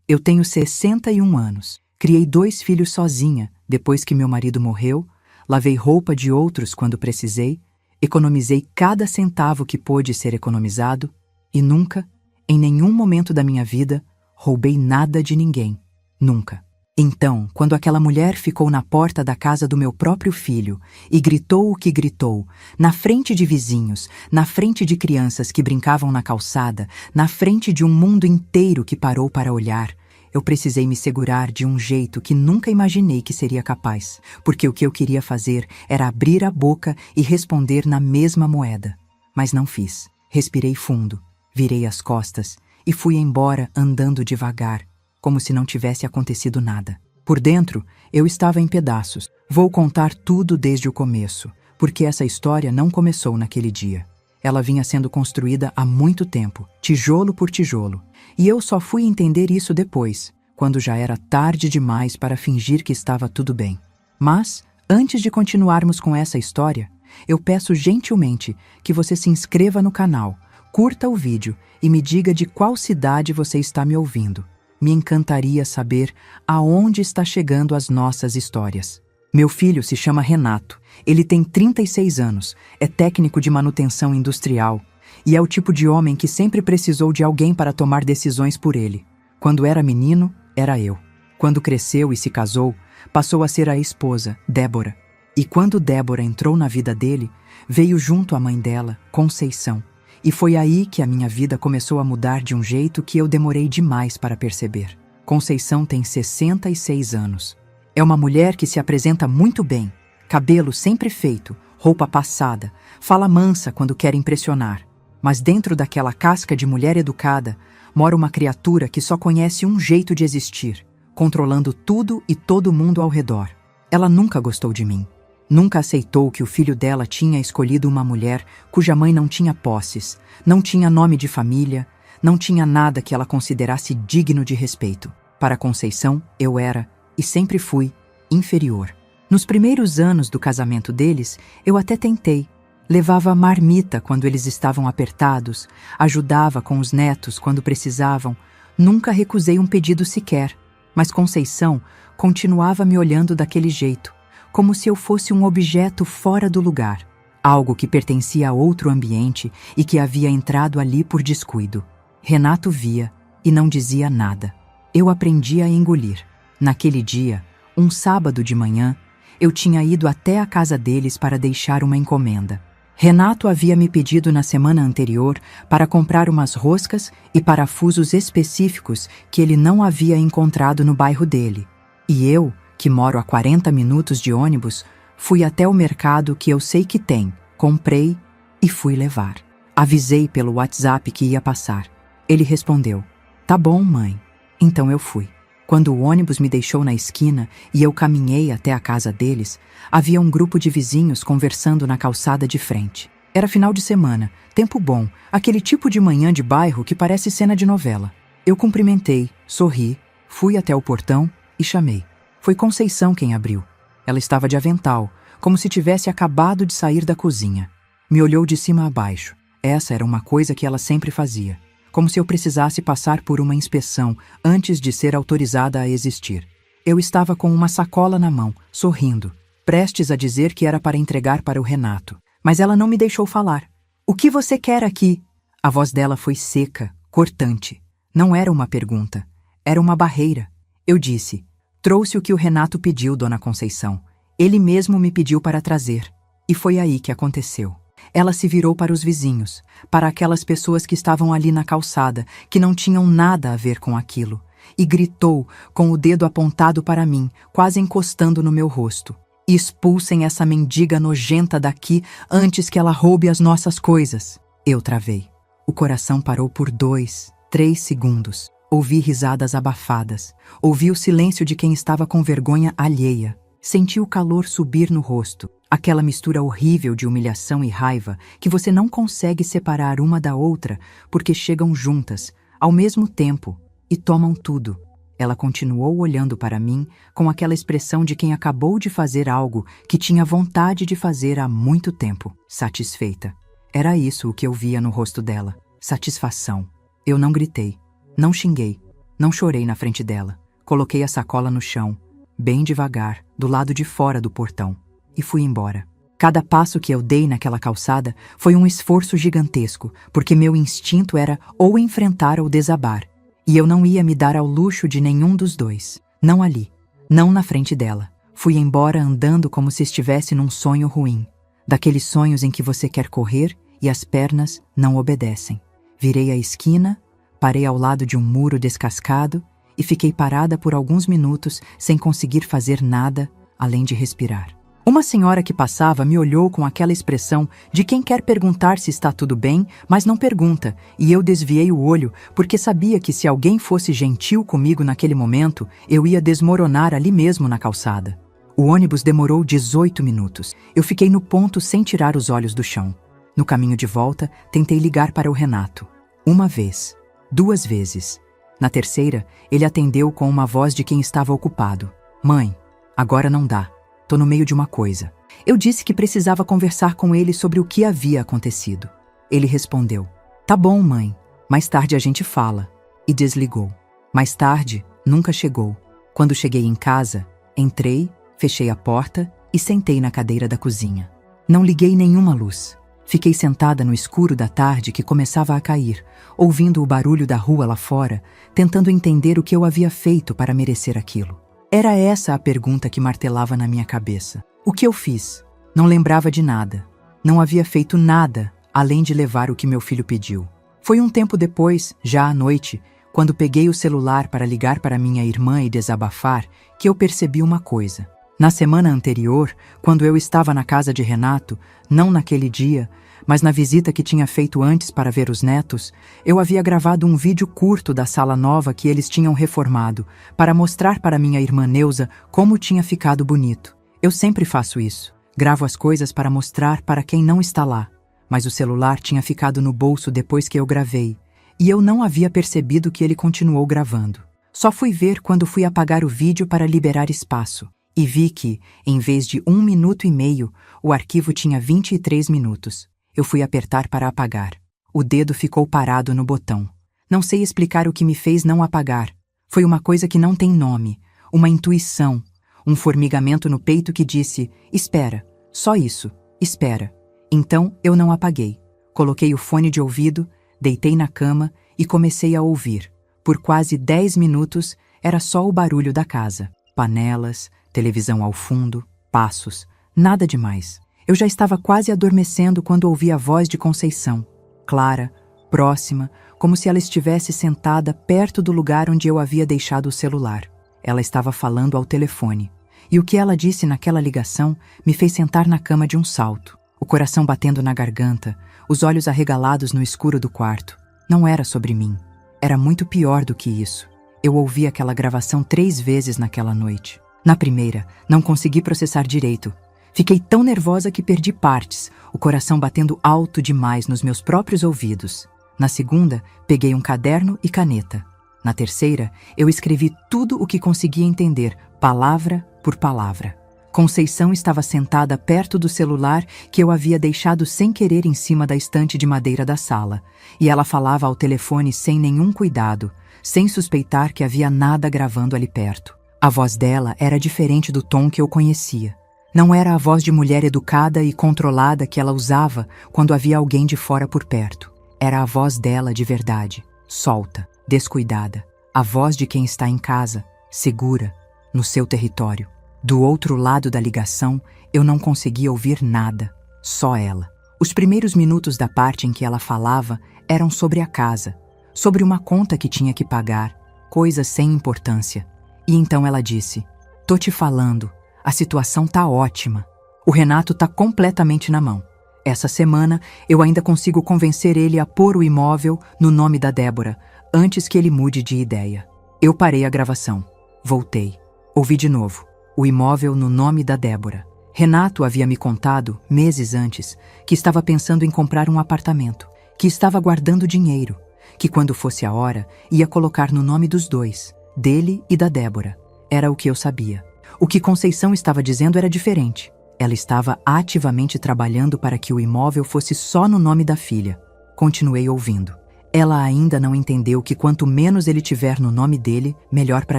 Eu tenho 61 anos. Criei 2 filhos sozinha depois que meu marido morreu, lavei roupa de outros quando precisei, economizei cada centavo que pôde ser economizado e nunca, em nenhum momento da minha vida, roubei nada de ninguém. Nunca. Então, quando aquela mulher ficou na porta da casa do meu próprio filho e gritou o que gritou, na frente de vizinhos, na frente de crianças que brincavam na calçada, na frente de um mundo inteiro que parou para olhar, eu precisei me segurar de um jeito que nunca imaginei que seria capaz, porque o que eu queria fazer era abrir a boca e responder na mesma moeda. Mas não fiz. Respirei fundo, virei as costas e fui embora andando devagar, como se não tivesse acontecido nada. Por dentro, eu estava em pedaços. Vou contar tudo desde o começo, porque essa história não começou naquele dia. Ela vinha sendo construída há muito tempo, tijolo por tijolo, e eu só fui entender isso depois, quando já era tarde demais para fingir que estava tudo bem. Mas, antes de continuarmos com essa história, eu peço gentilmente que você se inscreva no canal, curta o vídeo e me diga de qual cidade você está me ouvindo. Me encantaria saber aonde está chegando as nossas histórias. Meu filho se chama Renato. Ele tem 36 anos, é técnico de manutenção industrial e é o tipo de homem que sempre precisou de alguém para tomar decisões por ele. Quando era menino, era eu. Quando cresceu e se casou, passou a ser a esposa, Débora. E quando Débora entrou na vida dele, veio junto a mãe dela, Conceição. E foi aí que a minha vida começou a mudar de um jeito que eu demorei demais para perceber. Conceição tem 66 anos. É uma mulher que se apresenta muito bem, cabelo sempre feito, roupa passada, fala mansa quando quer impressionar. Mas dentro daquela casca de mulher educada, mora uma criatura que só conhece um jeito de existir, controlando tudo e todo mundo ao redor. Ela nunca gostou de mim. Nunca aceitou que o filho dela tinha escolhido uma mulher cuja mãe não tinha posses, não tinha nome de família, não tinha nada que ela considerasse digno de respeito. Para Conceição, eu era, e sempre fui, inferior. Nos primeiros anos do casamento deles, eu até tentei. Levava marmita quando eles estavam apertados, ajudava com os netos quando precisavam, nunca recusei um pedido sequer. Mas Conceição continuava me olhando daquele jeito, como se eu fosse um objeto fora do lugar, algo que pertencia a outro ambiente e que havia entrado ali por descuido. Renato via e não dizia nada. Eu aprendi a engolir. Naquele dia, um sábado de manhã, eu tinha ido até a casa deles para deixar uma encomenda. Renato havia me pedido na semana anterior para comprar umas roscas e parafusos específicos que ele não havia encontrado no bairro dele. E eu, que moro a 40 minutos de ônibus, fui até o mercado que eu sei que tem, comprei e fui levar. Avisei pelo WhatsApp que ia passar. Ele respondeu: "Tá bom, mãe." Então eu fui. Quando o ônibus me deixou na esquina e eu caminhei até a casa deles, havia um grupo de vizinhos conversando na calçada de frente. Era final de semana, tempo bom, aquele tipo de manhã de bairro que parece cena de novela. Eu cumprimentei, sorri, fui até o portão e chamei. Foi Conceição quem abriu. Ela estava de avental, como se tivesse acabado de sair da cozinha. Me olhou de cima a baixo. Essa era uma coisa que ela sempre fazia, como se eu precisasse passar por uma inspeção antes de ser autorizada a existir. Eu estava com uma sacola na mão, sorrindo, prestes a dizer que era para entregar para o Renato. Mas ela não me deixou falar. "O que você quer aqui?" A voz dela foi seca, cortante. Não era uma pergunta, era uma barreira. Eu disse: "Trouxe o que o Renato pediu, dona Conceição. Ele mesmo me pediu para trazer." E foi aí que aconteceu. Ela se virou para os vizinhos, para aquelas pessoas que estavam ali na calçada, que não tinham nada a ver com aquilo, e gritou, com o dedo apontado para mim, quase encostando no meu rosto: "Expulsem essa mendiga nojenta daqui antes que ela roube as nossas coisas." Eu travei. O coração parou por 2, 3 segundos. Ouvi risadas abafadas. Ouvi o silêncio de quem estava com vergonha alheia. Senti o calor subir no rosto. Aquela mistura horrível de humilhação e raiva que você não consegue separar uma da outra porque chegam juntas, ao mesmo tempo, e tomam tudo. Ela continuou olhando para mim com aquela expressão de quem acabou de fazer algo que tinha vontade de fazer há muito tempo, satisfeita. Era isso o que eu via no rosto dela, satisfação. Eu não gritei, não xinguei, Não chorei na frente dela. Coloquei a sacola no chão, bem devagar, do lado de fora do portão, e fui embora. Cada passo que eu dei naquela calçada foi um esforço gigantesco, porque meu instinto era ou enfrentar ou desabar, e eu não ia me dar ao luxo de nenhum dos dois. Não ali, não na frente dela. Fui embora andando como se estivesse num sonho ruim, daqueles sonhos em que você quer correr e as pernas não obedecem. Virei a esquina, parei ao lado de um muro descascado e fiquei parada por alguns minutos sem conseguir fazer nada além de respirar. Uma senhora que passava me olhou com aquela expressão de quem quer perguntar se está tudo bem, mas não pergunta, e eu desviei o olho porque sabia que se alguém fosse gentil comigo naquele momento, eu ia desmoronar ali mesmo na calçada. O ônibus demorou 18 minutos. Eu fiquei no ponto sem tirar os olhos do chão. No caminho de volta, tentei ligar para o Renato. Uma vez, 2 vezes. Na terceira, ele atendeu com uma voz de quem estava ocupado. Mãe, agora não dá. Tô no meio de uma coisa. Eu disse que precisava conversar com ele sobre o que havia acontecido. Ele respondeu, tá bom, mãe, mais tarde a gente fala. E desligou. Mais tarde, nunca chegou. Quando cheguei em casa, entrei, fechei a porta e sentei na cadeira da cozinha. Não liguei nenhuma luz. Fiquei sentada no escuro da tarde que começava a cair, ouvindo o barulho da rua lá fora, tentando entender o que eu havia feito para merecer aquilo. Era essa a pergunta que martelava na minha cabeça. O que eu fiz? Não lembrava de nada. Não havia feito nada, além de levar o que meu filho pediu. Foi um tempo depois, já à noite, quando peguei o celular para ligar para minha irmã e desabafar, que eu percebi uma coisa. Na semana anterior, quando eu estava na casa de Renato, não naquele dia, mas na visita que tinha feito antes para ver os netos, eu havia gravado um vídeo curto da sala nova que eles tinham reformado, para mostrar para minha irmã Neuza como tinha ficado bonito. Eu sempre faço isso. Gravo as coisas para mostrar para quem não está lá. Mas o celular tinha ficado no bolso depois que eu gravei, e eu não havia percebido que ele continuou gravando. Só fui ver quando fui apagar o vídeo para liberar espaço. E vi que, em vez de 1 minuto e meio, o arquivo tinha 23 minutos. Eu fui apertar para apagar. O dedo ficou parado no botão. Não sei explicar o que me fez não apagar. Foi uma coisa que não tem nome, uma intuição, um formigamento no peito que disse, espera, só isso, espera. Então eu não apaguei. Coloquei o fone de ouvido, deitei na cama e comecei a ouvir. Por quase 10 minutos era só o barulho da casa. Panelas, televisão ao fundo, passos, nada demais. Eu já estava quase adormecendo quando ouvi a voz de Conceição, clara, próxima, como se ela estivesse sentada perto do lugar onde eu havia deixado o celular. Ela estava falando ao telefone, e o que ela disse naquela ligação me fez sentar na cama de um salto, o coração batendo na garganta, os olhos arregalados no escuro do quarto. Não era sobre mim. Era muito pior do que isso. Eu ouvi aquela gravação 3 vezes naquela noite. Na primeira, não consegui processar direito. Fiquei tão nervosa que perdi partes, o coração batendo alto demais nos meus próprios ouvidos. Na segunda, peguei um caderno e caneta. Na terceira, eu escrevi tudo o que conseguia entender, palavra por palavra. Conceição estava sentada perto do celular que eu havia deixado sem querer em cima da estante de madeira da sala, e ela falava ao telefone sem nenhum cuidado, sem suspeitar que havia nada gravando ali perto. A voz dela era diferente do tom que eu conhecia. Não era a voz de mulher educada e controlada que ela usava quando havia alguém de fora por perto. Era a voz dela de verdade, solta, descuidada. A voz de quem está em casa, segura, no seu território. Do outro lado da ligação, eu não conseguia ouvir nada, só ela. Os primeiros minutos da parte em que ela falava eram sobre a casa, sobre uma conta que tinha que pagar, coisas sem importância. E então ela disse, tô te falando, a situação tá ótima. O Renato tá completamente na mão. Essa semana, eu ainda consigo convencer ele a pôr o imóvel no nome da Débora, antes que ele mude de ideia. Eu parei a gravação. Voltei. Ouvi de novo. O imóvel no nome da Débora. Renato havia me contado, meses antes, que estava pensando em comprar um apartamento, que estava guardando dinheiro, que quando fosse a hora, ia colocar no nome dos dois, dele e da Débora. Era o que eu sabia. O que Conceição estava dizendo era diferente. Ela estava ativamente trabalhando para que o imóvel fosse só no nome da filha. Continuei ouvindo. Ela ainda não entendeu que quanto menos ele tiver no nome dele, melhor pra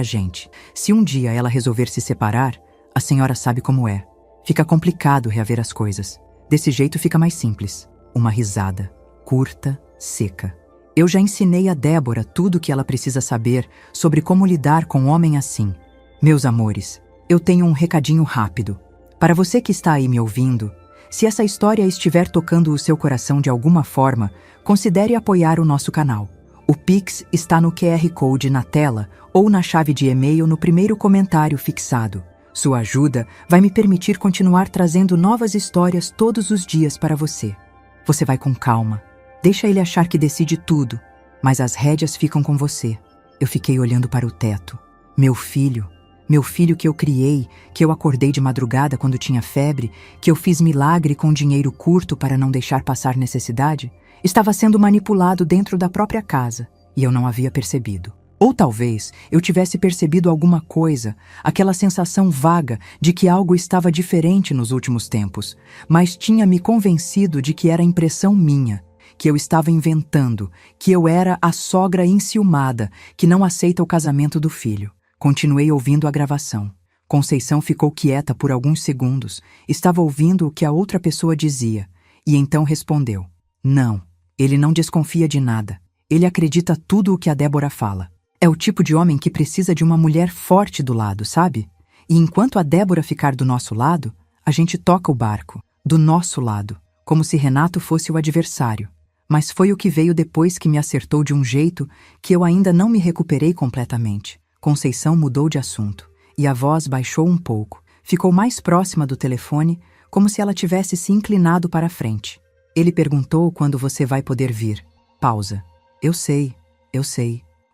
gente. Se um dia ela resolver se separar, a senhora sabe como é. Fica complicado reaver as coisas. Desse jeito fica mais simples. Uma risada, curta, seca. Eu já ensinei a Débora tudo o que ela precisa saber sobre como lidar com um homem assim. Meus amores, eu tenho um recadinho rápido. Para você que está aí me ouvindo, se essa história estiver tocando o seu coração de alguma forma, considere apoiar o nosso canal. O Pix está no QR Code na tela ou na chave de e-mail no primeiro comentário fixado. Sua ajuda vai me permitir continuar trazendo novas histórias todos os dias para você. Você vai com calma. Deixa ele achar que decide tudo, mas as rédeas ficam com você. Eu fiquei olhando para o teto. Meu filho que eu criei, que eu acordei de madrugada quando tinha febre, que eu fiz milagre com dinheiro curto para não deixar passar necessidade, estava sendo manipulado dentro da própria casa, e eu não havia percebido. Ou talvez eu tivesse percebido alguma coisa, aquela sensação vaga de que algo estava diferente nos últimos tempos, mas tinha me convencido de que era impressão minha, que eu estava inventando, que eu era a sogra enciumada, que não aceita o casamento do filho. Continuei ouvindo a gravação. Conceição ficou quieta por alguns segundos, estava ouvindo o que a outra pessoa dizia, e então respondeu: Não, ele não desconfia de nada. Ele acredita tudo o que a Débora fala. É o tipo de homem que precisa de uma mulher forte do lado, sabe? E enquanto a Débora ficar do nosso lado, a gente toca o barco, do nosso lado, como se Renato fosse o adversário. Mas foi o que veio depois que me acertou de um jeito que eu ainda não me recuperei completamente. Conceição mudou de assunto, e a voz baixou um pouco. Ficou mais próxima do telefone, como se ela tivesse se inclinado para a frente. Ele perguntou quando você vai poder vir. Pausa. Eu sei.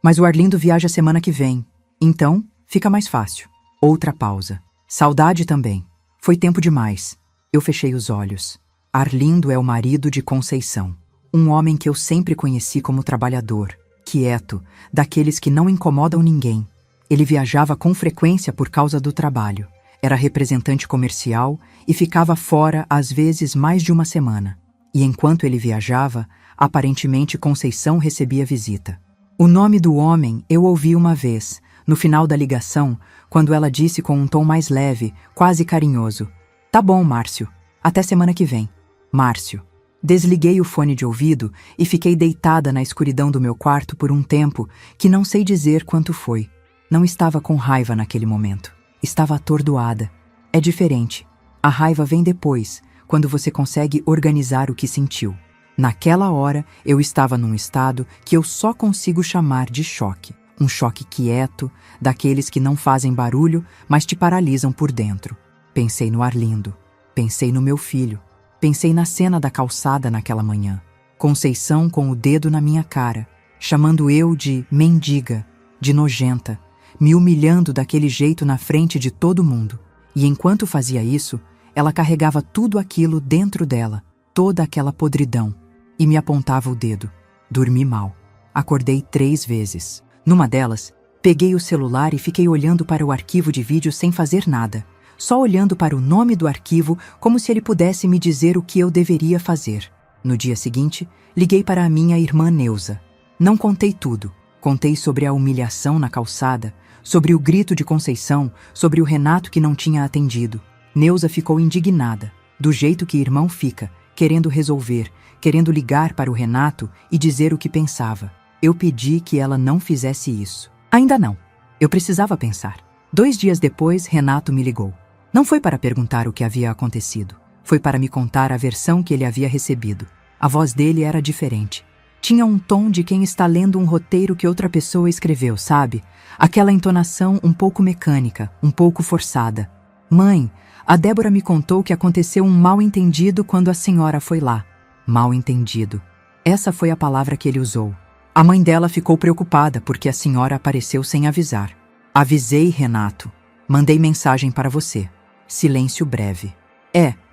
Mas o Arlindo viaja semana que vem. Então, fica mais fácil. Outra pausa. Saudade também. Foi tempo demais. Eu fechei os olhos. Arlindo é o marido de Conceição. Um homem que eu sempre conheci como trabalhador, quieto, daqueles que não incomodam ninguém. Ele viajava com frequência por causa do trabalho. Era representante comercial e ficava fora às vezes mais de uma semana. E enquanto ele viajava, aparentemente Conceição recebia visita. O nome do homem eu ouvi uma vez, no final da ligação, quando ela disse com um tom mais leve, quase carinhoso: Tá bom, Márcio. Até semana que vem. Márcio. Desliguei o fone de ouvido e fiquei deitada na escuridão do meu quarto por um tempo que não sei dizer quanto foi. Não estava com raiva naquele momento. Estava atordoada. É diferente. A raiva vem depois, quando você consegue organizar o que sentiu. Naquela hora, eu estava num estado que eu só consigo chamar de choque. Um choque quieto, daqueles que não fazem barulho, mas te paralisam por dentro. Pensei no Arlindo. Pensei no meu filho. Pensei na cena da calçada naquela manhã. Conceição com o dedo na minha cara, chamando eu de mendiga, de nojenta, me humilhando daquele jeito na frente de todo mundo. E enquanto fazia isso, ela carregava tudo aquilo dentro dela, toda aquela podridão, e me apontava o dedo. Dormi mal. Acordei 3 vezes. Numa delas, peguei o celular e fiquei olhando para o arquivo de vídeo sem fazer nada, só olhando para o nome do arquivo como se ele pudesse me dizer o que eu deveria fazer. No dia seguinte, liguei para a minha irmã Neuza. Não contei tudo. Contei sobre a humilhação na calçada, sobre o grito de Conceição, sobre o Renato que não tinha atendido. Neuza ficou indignada, do jeito que irmão fica, querendo resolver, querendo ligar para o Renato e dizer o que pensava. Eu pedi que ela não fizesse isso. Ainda não. Eu precisava pensar. 2 dias depois, Renato me ligou. Não foi para perguntar o que havia acontecido. Foi para me contar a versão que ele havia recebido. A voz dele era diferente. Tinha um tom de quem está lendo um roteiro que outra pessoa escreveu, sabe? Aquela entonação um pouco mecânica, um pouco forçada. Mãe, a Débora me contou que aconteceu um mal-entendido quando a senhora foi lá. Mal-entendido. Essa foi a palavra que ele usou. A mãe dela ficou preocupada porque a senhora apareceu sem avisar. Avisei, Renato. Mandei mensagem para você. Silêncio breve.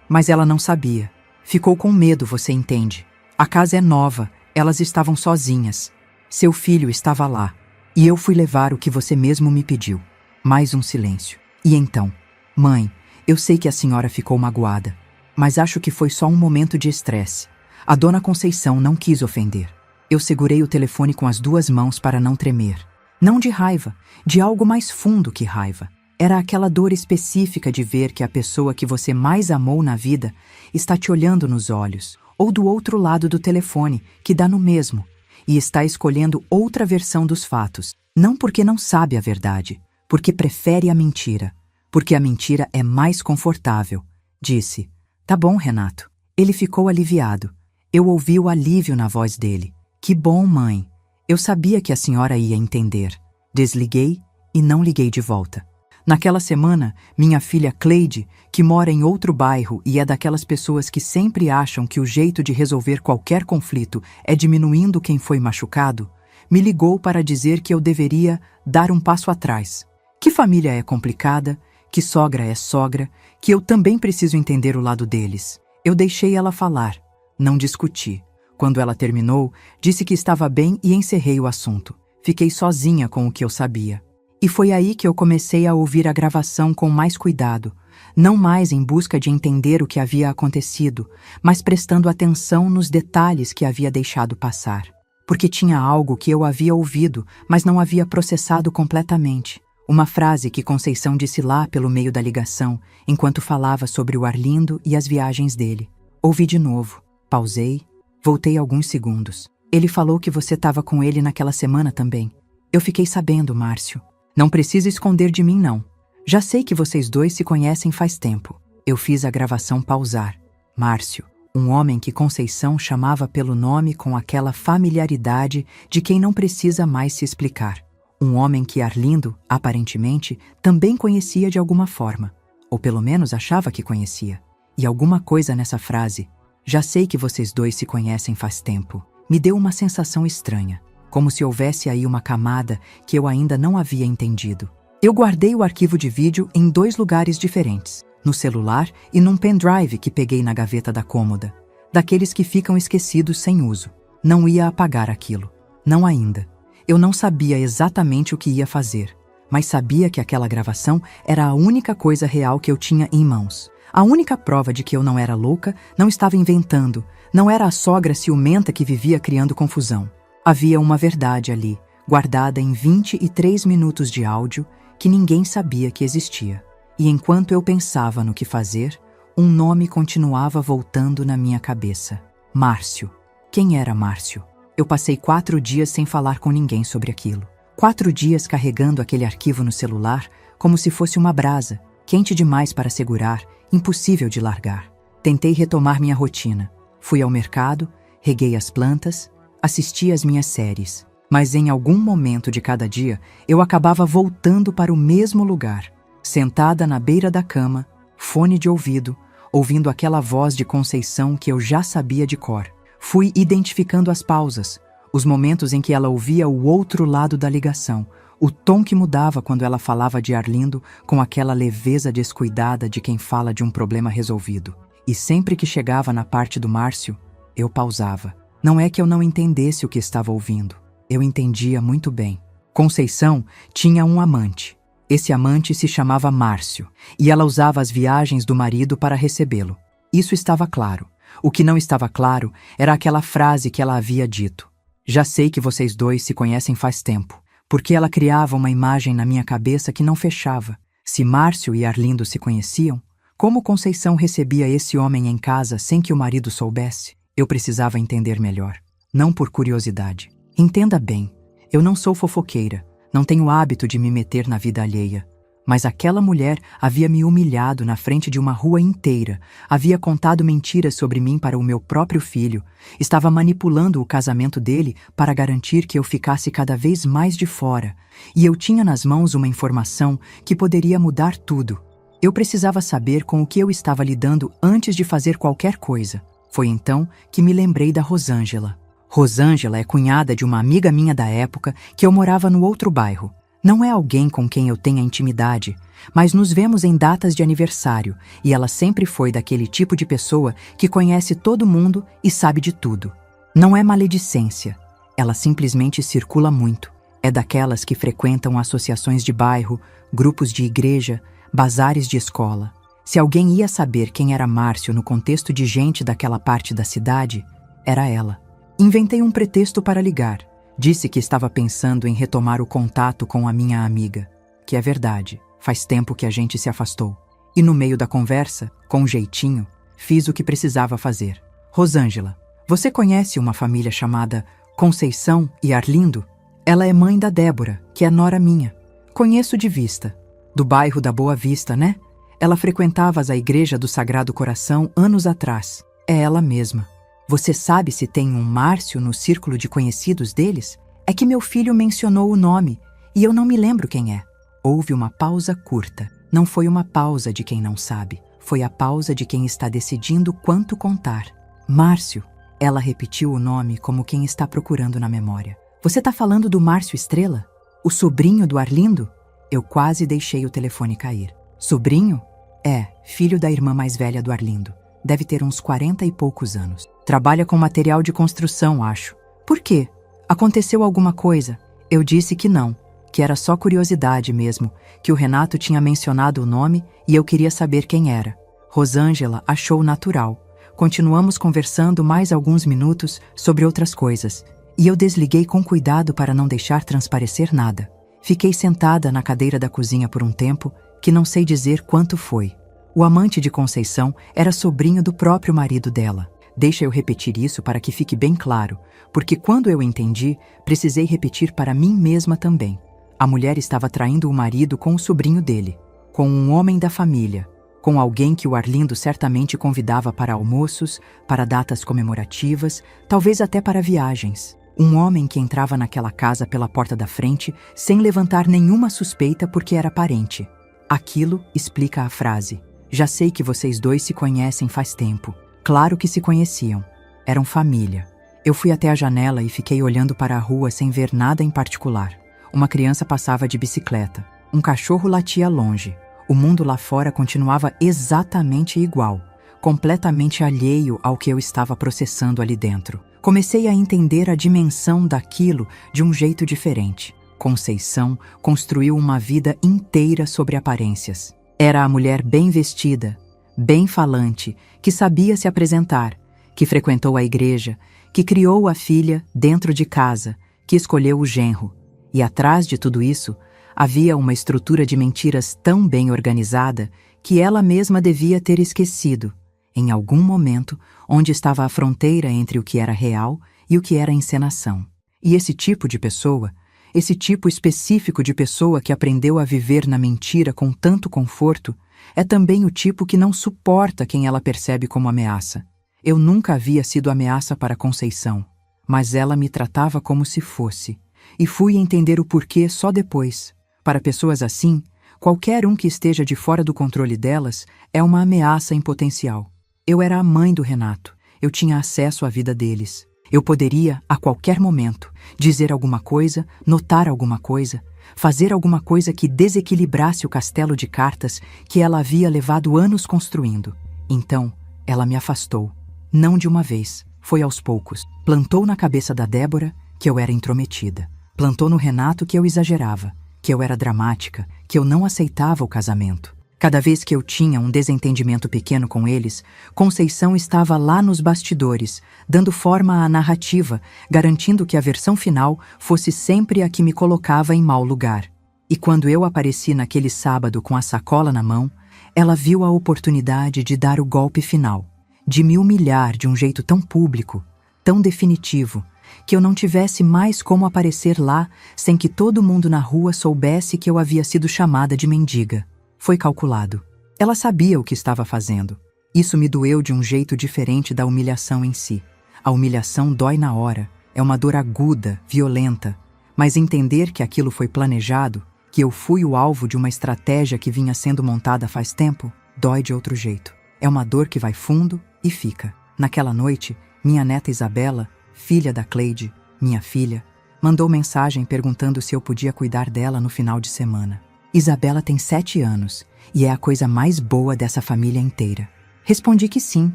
Mas ela não sabia. Ficou com medo, você entende? A casa é nova, elas estavam sozinhas. Seu filho estava lá. E eu fui levar o que você mesmo me pediu. Mais um silêncio. E então? Mãe, eu sei que a senhora ficou magoada, mas acho que foi só um momento de estresse. A dona Conceição não quis ofender. Eu segurei o telefone com as duas mãos para não tremer. Não de raiva, de algo mais fundo que raiva. Era aquela dor específica de ver que a pessoa que você mais amou na vida está te olhando nos olhos, ou do outro lado do telefone, que dá no mesmo, e está escolhendo outra versão dos fatos, não porque não sabe a verdade, porque prefere a mentira, porque a mentira é mais confortável. Disse: "Tá bom, Renato." Ele ficou aliviado. Eu ouvi o alívio na voz dele. "Que bom, mãe. Eu sabia que a senhora ia entender." Desliguei e não liguei de volta. Naquela semana, minha filha Cleide, que mora em outro bairro e é daquelas pessoas que sempre acham que o jeito de resolver qualquer conflito é diminuindo quem foi machucado, me ligou para dizer que eu deveria dar um passo atrás. Que família é complicada, que sogra é sogra, que eu também preciso entender o lado deles. Eu deixei ela falar, não discuti. Quando ela terminou, disse que estava bem e encerrei o assunto. Fiquei sozinha com o que eu sabia. E foi aí que eu comecei a ouvir a gravação com mais cuidado, não mais em busca de entender o que havia acontecido, mas prestando atenção nos detalhes que havia deixado passar. Porque tinha algo que eu havia ouvido, mas não havia processado completamente. Uma frase que Conceição disse lá pelo meio da ligação, enquanto falava sobre o Arlindo e as viagens dele. Ouvi de novo, pausei, voltei alguns segundos. "Ele falou que você estava com ele naquela semana também." "Eu fiquei sabendo, Márcio. Não precisa esconder de mim, não. Já sei que vocês dois se conhecem faz tempo." Eu fiz a gravação pausar. Márcio, um homem que Conceição chamava pelo nome com aquela familiaridade de quem não precisa mais se explicar. Um homem que Arlindo, aparentemente, também conhecia de alguma forma. Ou pelo menos achava que conhecia. E alguma coisa nessa frase, "já sei que vocês dois se conhecem faz tempo", me deu uma sensação estranha. Como se houvesse aí uma camada que eu ainda não havia entendido. Eu guardei o arquivo de vídeo em 2 lugares diferentes, no celular e num pendrive que peguei na gaveta da cômoda, daqueles que ficam esquecidos sem uso. Não ia apagar aquilo. Não ainda. Eu não sabia exatamente o que ia fazer, mas sabia que aquela gravação era a única coisa real que eu tinha em mãos. A única prova de que eu não era louca, não estava inventando, não era a sogra ciumenta que vivia criando confusão. Havia uma verdade ali, guardada em 23 minutos de áudio, que ninguém sabia que existia. E enquanto eu pensava no que fazer, um nome continuava voltando na minha cabeça. Márcio. Quem era Márcio? Eu passei 4 dias sem falar com ninguém sobre aquilo. 4 dias carregando aquele arquivo no celular, como se fosse uma brasa, quente demais para segurar, impossível de largar. Tentei retomar minha rotina. Fui ao mercado, reguei as plantas, assisti às minhas séries, mas em algum momento de cada dia eu acabava voltando para o mesmo lugar, sentada na beira da cama, fone de ouvido, ouvindo aquela voz de Conceição que eu já sabia de cor. Fui identificando as pausas, os momentos em que ela ouvia o outro lado da ligação, o tom que mudava quando ela falava de Arlindo com aquela leveza descuidada de quem fala de um problema resolvido. E sempre que chegava na parte do Márcio, eu pausava. Não é que eu não entendesse o que estava ouvindo. Eu entendia muito bem. Conceição tinha um amante. Esse amante se chamava Márcio, e ela usava as viagens do marido para recebê-lo. Isso estava claro. O que não estava claro era aquela frase que ela havia dito. "Já sei que vocês dois se conhecem faz tempo", porque ela criava uma imagem na minha cabeça que não fechava. Se Márcio e Arlindo se conheciam, como Conceição recebia esse homem em casa sem que o marido soubesse? Eu precisava entender melhor, não por curiosidade. Entenda bem, eu não sou fofoqueira, não tenho hábito de me meter na vida alheia. Mas aquela mulher havia me humilhado na frente de uma rua inteira, havia contado mentiras sobre mim para o meu próprio filho, estava manipulando o casamento dele para garantir que eu ficasse cada vez mais de fora, e eu tinha nas mãos uma informação que poderia mudar tudo. Eu precisava saber com o que eu estava lidando antes de fazer qualquer coisa. Foi então que me lembrei da Rosângela. Rosângela é cunhada de uma amiga minha da época que eu morava no outro bairro. Não é alguém com quem eu tenha intimidade, mas nos vemos em datas de aniversário e ela sempre foi daquele tipo de pessoa que conhece todo mundo e sabe de tudo. Não é maledicência, ela simplesmente circula muito. É daquelas que frequentam associações de bairro, grupos de igreja, bazares de escola. Se alguém ia saber quem era Márcio no contexto de gente daquela parte da cidade, era ela. Inventei um pretexto para ligar. Disse que estava pensando em retomar o contato com a minha amiga. Que é verdade, faz tempo que a gente se afastou. E no meio da conversa, com um jeitinho, fiz o que precisava fazer. Rosângela, você conhece uma família chamada Conceição e Arlindo? Ela é mãe da Débora, que é nora minha. Conheço de vista. Do bairro da Boa Vista, né? Ela frequentava a igreja do Sagrado Coração anos atrás. É ela mesma. Você sabe se tem um Márcio no círculo de conhecidos deles? É que meu filho mencionou o nome, e eu não me lembro quem é. Houve uma pausa curta. Não foi uma pausa de quem não sabe. Foi a pausa de quem está decidindo quanto contar. Márcio. Ela repetiu o nome como quem está procurando na memória. Você está falando do Márcio Estrela? O sobrinho do Arlindo? Eu quase deixei o telefone cair. Sobrinho? É, filho da irmã mais velha do Arlindo. Deve ter uns 40 e poucos anos. Trabalha com material de construção, acho. Por quê? Aconteceu alguma coisa? Eu disse que não, que era só curiosidade mesmo, que o Renato tinha mencionado o nome e eu queria saber quem era. Rosângela achou natural. Continuamos conversando mais alguns minutos sobre outras coisas, e eu desliguei com cuidado para não deixar transparecer nada. Fiquei sentada na cadeira da cozinha por um tempo, que não sei dizer quanto foi. O amante de Conceição era sobrinho do próprio marido dela. Deixa eu repetir isso para que fique bem claro, porque quando eu entendi, precisei repetir para mim mesma também. A mulher estava traindo o marido com o sobrinho dele, com um homem da família, com alguém que o Arlindo certamente convidava para almoços, para datas comemorativas, talvez até para viagens. Um homem que entrava naquela casa pela porta da frente sem levantar nenhuma suspeita porque era parente. Aquilo explica a frase. Já sei que vocês dois se conhecem faz tempo. Claro que se conheciam. Eram família. Eu fui até a janela e fiquei olhando para a rua sem ver nada em particular. Uma criança passava de bicicleta. Um cachorro latia longe. O mundo lá fora continuava exatamente igual, completamente alheio ao que eu estava processando ali dentro. Comecei a entender a dimensão daquilo de um jeito diferente. Conceição construiu uma vida inteira sobre aparências. Era a mulher bem vestida, bem falante, que sabia se apresentar, que frequentou a igreja, que criou a filha dentro de casa, que escolheu o genro. E atrás de tudo isso, havia uma estrutura de mentiras tão bem organizada que ela mesma devia ter esquecido, em algum momento, onde estava a fronteira entre o que era real e o que era encenação. E esse tipo de pessoa, esse tipo específico de pessoa que aprendeu a viver na mentira com tanto conforto, é também o tipo que não suporta quem ela percebe como ameaça. Eu nunca havia sido ameaça para Conceição, mas ela me tratava como se fosse, e fui entender o porquê só depois. Para pessoas assim, qualquer um que esteja de fora do controle delas é uma ameaça em potencial. Eu era a mãe do Renato, eu tinha acesso à vida deles. Eu poderia, a qualquer momento, dizer alguma coisa, notar alguma coisa, fazer alguma coisa que desequilibrasse o castelo de cartas que ela havia levado anos construindo. Então, ela me afastou. Não de uma vez, foi aos poucos. Plantou na cabeça da Débora que eu era intrometida. Plantou no Renato que eu exagerava, que eu era dramática, que eu não aceitava o casamento. Cada vez que eu tinha um desentendimento pequeno com eles, Conceição estava lá nos bastidores, dando forma à narrativa, garantindo que a versão final fosse sempre a que me colocava em mau lugar. E quando eu apareci naquele sábado com a sacola na mão, ela viu a oportunidade de dar o golpe final, de me humilhar de um jeito tão público, tão definitivo, que eu não tivesse mais como aparecer lá sem que todo mundo na rua soubesse que eu havia sido chamada de mendiga. Foi calculado. Ela sabia o que estava fazendo. Isso me doeu de um jeito diferente da humilhação em si. A humilhação dói na hora, é uma dor aguda, violenta. Mas entender que aquilo foi planejado, que eu fui o alvo de uma estratégia que vinha sendo montada faz tempo, dói de outro jeito. É uma dor que vai fundo e fica. Naquela noite, minha neta Isabela, filha da Cleide, minha filha, mandou mensagem perguntando se eu podia cuidar dela no final de semana. Isabela tem 7 anos e é a coisa mais boa dessa família inteira. Respondi que sim,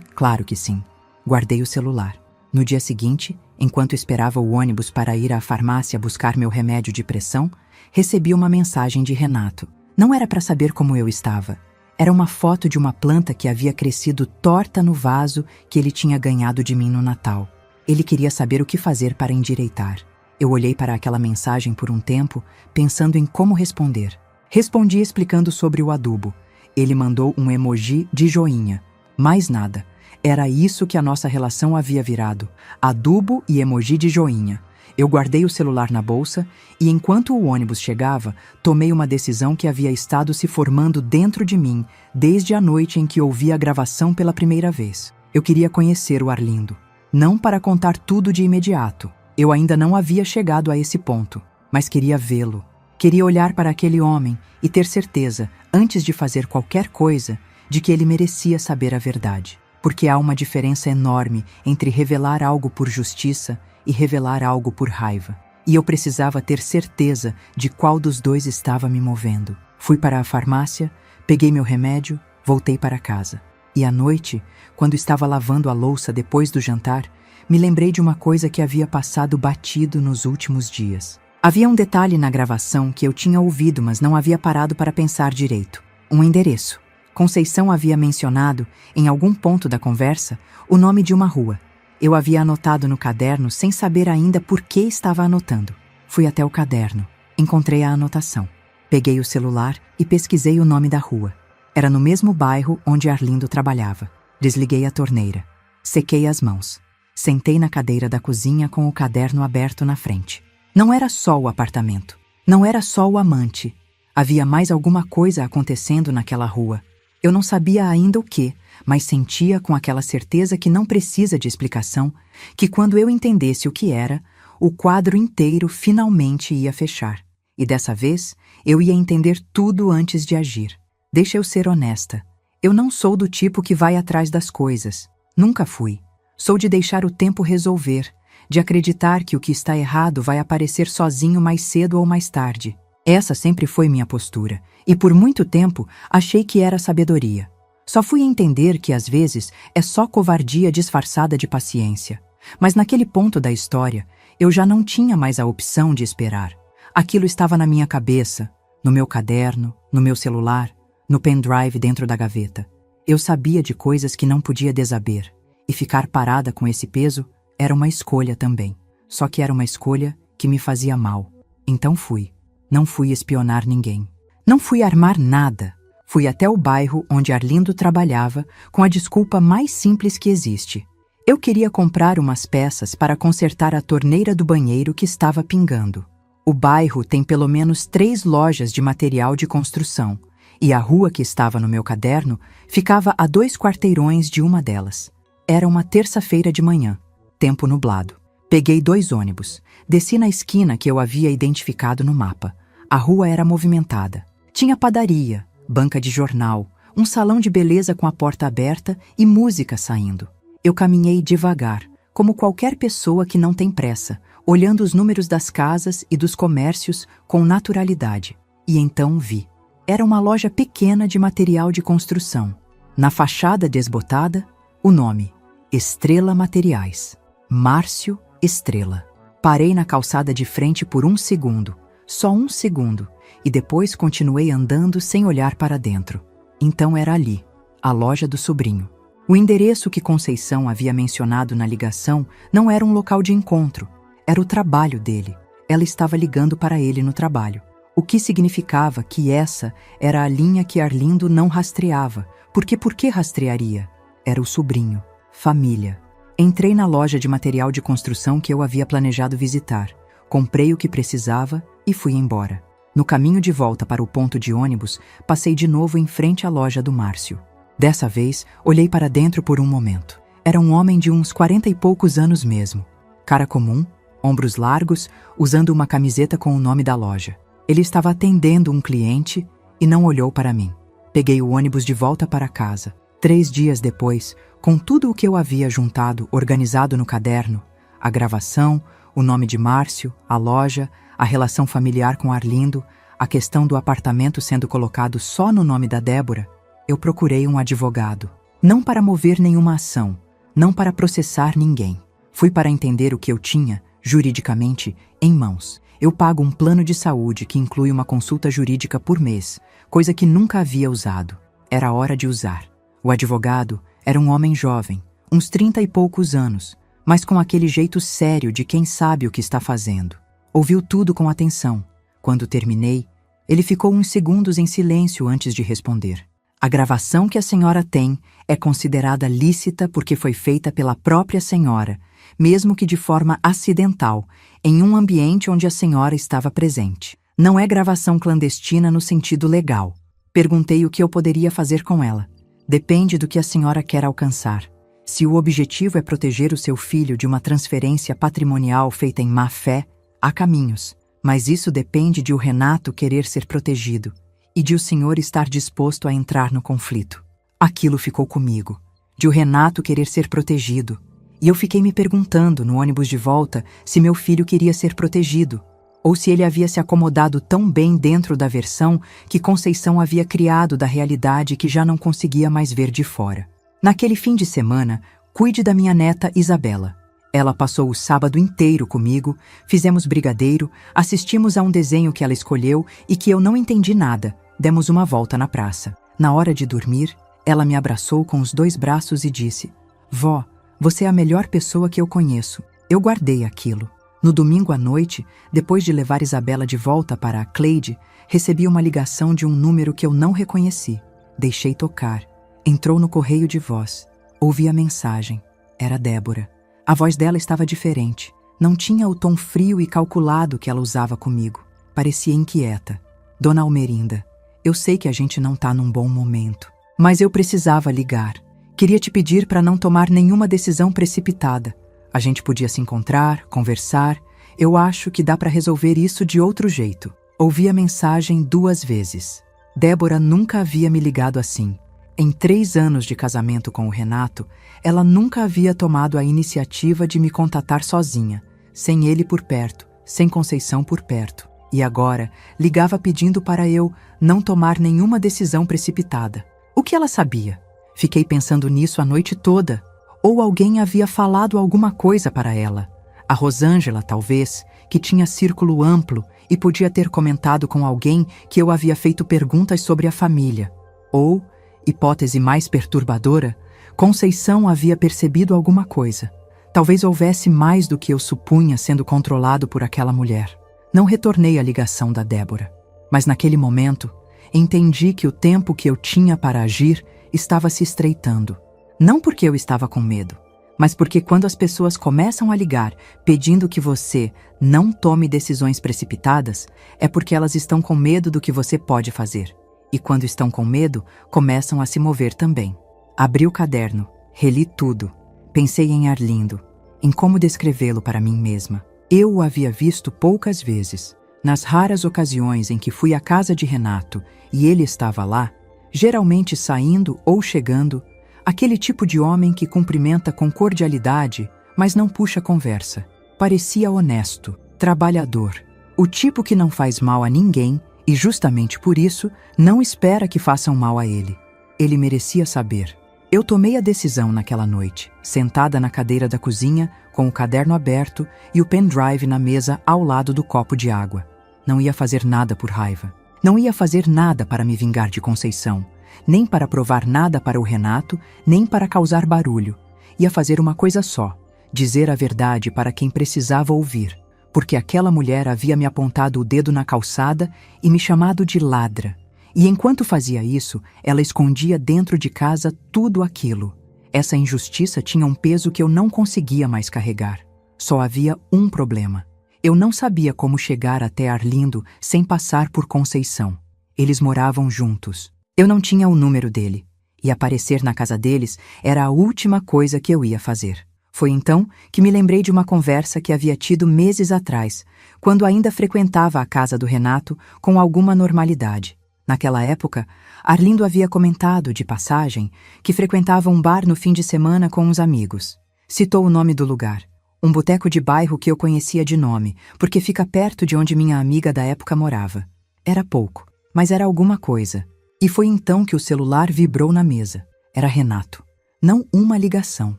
claro que sim. Guardei o celular. No dia seguinte, enquanto esperava o ônibus para ir à farmácia buscar meu remédio de pressão, recebi uma mensagem de Renato. Não era para saber como eu estava. Era uma foto de uma planta que havia crescido torta no vaso que ele tinha ganhado de mim no Natal. Ele queria saber o que fazer para endireitar. Eu olhei para aquela mensagem por um tempo, pensando em como responder. Respondi explicando sobre o adubo. Ele mandou um emoji de joinha. Mais nada. Era isso que a nossa relação havia virado. Adubo e emoji de joinha. Eu guardei o celular na bolsa e, enquanto o ônibus chegava, tomei uma decisão que havia estado se formando dentro de mim desde a noite em que ouvi a gravação pela primeira vez. Eu queria conhecer o Arlindo. Não para contar tudo de imediato. Eu ainda não havia chegado a esse ponto, mas queria vê-lo. Queria olhar para aquele homem e ter certeza, antes de fazer qualquer coisa, de que ele merecia saber a verdade. Porque há uma diferença enorme entre revelar algo por justiça e revelar algo por raiva. E eu precisava ter certeza de qual dos dois estava me movendo. Fui para a farmácia, peguei meu remédio, voltei para casa. E à noite, quando estava lavando a louça depois do jantar, me lembrei de uma coisa que havia passado batido nos últimos dias. Havia um detalhe na gravação que eu tinha ouvido, mas não havia parado para pensar direito. Um endereço. Conceição havia mencionado, em algum ponto da conversa, o nome de uma rua. Eu havia anotado no caderno sem saber ainda por que estava anotando. Fui até o caderno. Encontrei a anotação. Peguei o celular e pesquisei o nome da rua. Era no mesmo bairro onde Arlindo trabalhava. Desliguei a torneira. Sequei as mãos. Sentei na cadeira da cozinha com o caderno aberto na frente. Não era só o apartamento. Não era só o amante. Havia mais alguma coisa acontecendo naquela rua. Eu não sabia ainda o que, mas sentia com aquela certeza que não precisa de explicação, que quando eu entendesse o que era, o quadro inteiro finalmente ia fechar. E dessa vez, eu ia entender tudo antes de agir. Deixa eu ser honesta. Eu não sou do tipo que vai atrás das coisas. Nunca fui. Sou de deixar o tempo resolver, de acreditar que o que está errado vai aparecer sozinho mais cedo ou mais tarde. Essa sempre foi minha postura, e por muito tempo achei que era sabedoria. Só fui entender que às vezes é só covardia disfarçada de paciência. Mas naquele ponto da história, eu já não tinha mais a opção de esperar. Aquilo estava na minha cabeça, no meu caderno, no meu celular, no pendrive dentro da gaveta. Eu sabia de coisas que não podia desaber. E ficar parada com esse peso era uma escolha também. Só que era uma escolha que me fazia mal. Então fui. Não fui espionar ninguém. Não fui armar nada. Fui até o bairro onde Arlindo trabalhava com a desculpa mais simples que existe. Eu queria comprar umas peças para consertar a torneira do banheiro que estava pingando. O bairro tem pelo menos 3 lojas de material de construção, e a rua que estava no meu caderno ficava a 2 quarteirões de uma delas. Era uma terça-feira de manhã, tempo nublado. Peguei 2 ônibus, desci na esquina que eu havia identificado no mapa. A rua era movimentada. Tinha padaria, banca de jornal, um salão de beleza com a porta aberta e música saindo. Eu caminhei devagar, como qualquer pessoa que não tem pressa, olhando os números das casas e dos comércios com naturalidade. E então vi. Era uma loja pequena de material de construção. Na fachada desbotada, o nome: Estrela Materiais. Márcio Estrela. Parei na calçada de frente por 1 segundo, só 1 segundo, e depois continuei andando sem olhar para dentro. Então era ali, a loja do sobrinho. O endereço que Conceição havia mencionado na ligação não era um local de encontro, era o trabalho dele. Ela estava ligando para ele no trabalho, o que significava que essa era a linha que Arlindo não rastreava, porque por que rastrearia? Era o sobrinho, família. Entrei na loja de material de construção que eu havia planejado visitar, comprei o que precisava e fui embora. No caminho de volta para o ponto de ônibus, passei de novo em frente à loja do Márcio. Dessa vez, olhei para dentro por um momento. Era um homem de uns 40 e poucos anos mesmo. Cara comum, ombros largos, usando uma camiseta com o nome da loja. Ele estava atendendo um cliente e não olhou para mim. Peguei o ônibus de volta para casa. 3 dias depois, com tudo o que eu havia juntado, organizado no caderno, a gravação, o nome de Márcio, a loja, a relação familiar com Arlindo, a questão do apartamento sendo colocado só no nome da Débora, eu procurei um advogado. Não para mover nenhuma ação, não para processar ninguém. Fui para entender o que eu tinha, juridicamente, em mãos. Eu pago um plano de saúde que inclui uma consulta jurídica por mês, coisa que nunca havia usado. Era hora de usar. O advogado era um homem jovem, uns 30 e poucos anos, mas com aquele jeito sério de quem sabe o que está fazendo. Ouviu tudo com atenção. Quando terminei, ele ficou uns segundos em silêncio antes de responder. A gravação que a senhora tem é considerada lícita porque foi feita pela própria senhora, mesmo que de forma acidental, em um ambiente onde a senhora estava presente. Não é gravação clandestina no sentido legal. Perguntei o que eu poderia fazer com ela. Depende do que a senhora quer alcançar. Se o objetivo é proteger o seu filho de uma transferência patrimonial feita em má fé, há caminhos. Mas isso depende de o Renato querer ser protegido e de o senhor estar disposto a entrar no conflito. Aquilo ficou comigo, de o Renato querer ser protegido. E eu fiquei me perguntando, no ônibus de volta, se meu filho queria ser protegido, ou se ele havia se acomodado tão bem dentro da versão que Conceição havia criado da realidade que já não conseguia mais ver de fora. Naquele fim de semana, cuide da minha neta Isabela. Ela passou o sábado inteiro comigo, fizemos brigadeiro, assistimos a um desenho que ela escolheu e que eu não entendi nada, demos uma volta na praça. Na hora de dormir, ela me abraçou com os 2 braços e disse: "Vó, você é a melhor pessoa que eu conheço." Eu guardei aquilo. No domingo à noite, depois de levar Isabela de volta para a Cleide, recebi uma ligação de um número que eu não reconheci. Deixei tocar. Entrou no correio de voz. Ouvi a mensagem. Era Débora. A voz dela estava diferente. Não tinha o tom frio e calculado que ela usava comigo. Parecia inquieta. "Dona Almerinda, eu sei que a gente não tá num bom momento, mas eu precisava ligar. Queria te pedir para não tomar nenhuma decisão precipitada. A gente podia se encontrar, conversar. Eu acho que dá para resolver isso de outro jeito." Ouvi a mensagem 2 vezes. Débora nunca havia me ligado assim. Em 3 anos de casamento com o Renato, ela nunca havia tomado a iniciativa de me contatar sozinha, sem ele por perto, sem Conceição por perto. E agora ligava pedindo para eu não tomar nenhuma decisão precipitada. O que ela sabia? Fiquei pensando nisso a noite toda. Ou alguém havia falado alguma coisa para ela. A Rosângela, talvez, que tinha círculo amplo e podia ter comentado com alguém que eu havia feito perguntas sobre a família. Ou, hipótese mais perturbadora, Conceição havia percebido alguma coisa. Talvez houvesse mais do que eu supunha sendo controlado por aquela mulher. Não retornei a ligação da Débora. Mas naquele momento, entendi que o tempo que eu tinha para agir estava se estreitando. Não porque eu estava com medo, mas porque quando as pessoas começam a ligar pedindo que você não tome decisões precipitadas, é porque elas estão com medo do que você pode fazer. E quando estão com medo, começam a se mover também. Abri o caderno, reli tudo. Pensei em Arlindo, em como descrevê-lo para mim mesma. Eu o havia visto poucas vezes. Nas raras ocasiões em que fui à casa de Renato e ele estava lá, geralmente saindo ou chegando, aquele tipo de homem que cumprimenta com cordialidade, mas não puxa conversa. Parecia honesto, trabalhador. O tipo que não faz mal a ninguém e, justamente por isso, não espera que façam mal a ele. Ele merecia saber. Eu tomei a decisão naquela noite, sentada na cadeira da cozinha, com o caderno aberto e o pendrive na mesa ao lado do copo de água. Não ia fazer nada por raiva. Não ia fazer nada para me vingar de Conceição, nem para provar nada para o Renato, nem para causar barulho. Ia fazer uma coisa só, dizer a verdade para quem precisava ouvir, porque aquela mulher havia me apontado o dedo na calçada e me chamado de ladra. E enquanto fazia isso, ela escondia dentro de casa tudo aquilo. Essa injustiça tinha um peso que eu não conseguia mais carregar. Só havia um problema. Eu não sabia como chegar até Arlindo sem passar por Conceição. Eles moravam juntos. Eu não tinha o número dele, e aparecer na casa deles era a última coisa que eu ia fazer. Foi então que me lembrei de uma conversa que havia tido meses atrás, quando ainda frequentava a casa do Renato com alguma normalidade. Naquela época, Arlindo havia comentado, de passagem, que frequentava um bar no fim de semana com uns amigos. Citou o nome do lugar, um boteco de bairro que eu conhecia de nome, porque fica perto de onde minha amiga da época morava. Era pouco, mas era alguma coisa. E foi então que o celular vibrou na mesa. Era Renato. Não uma ligação,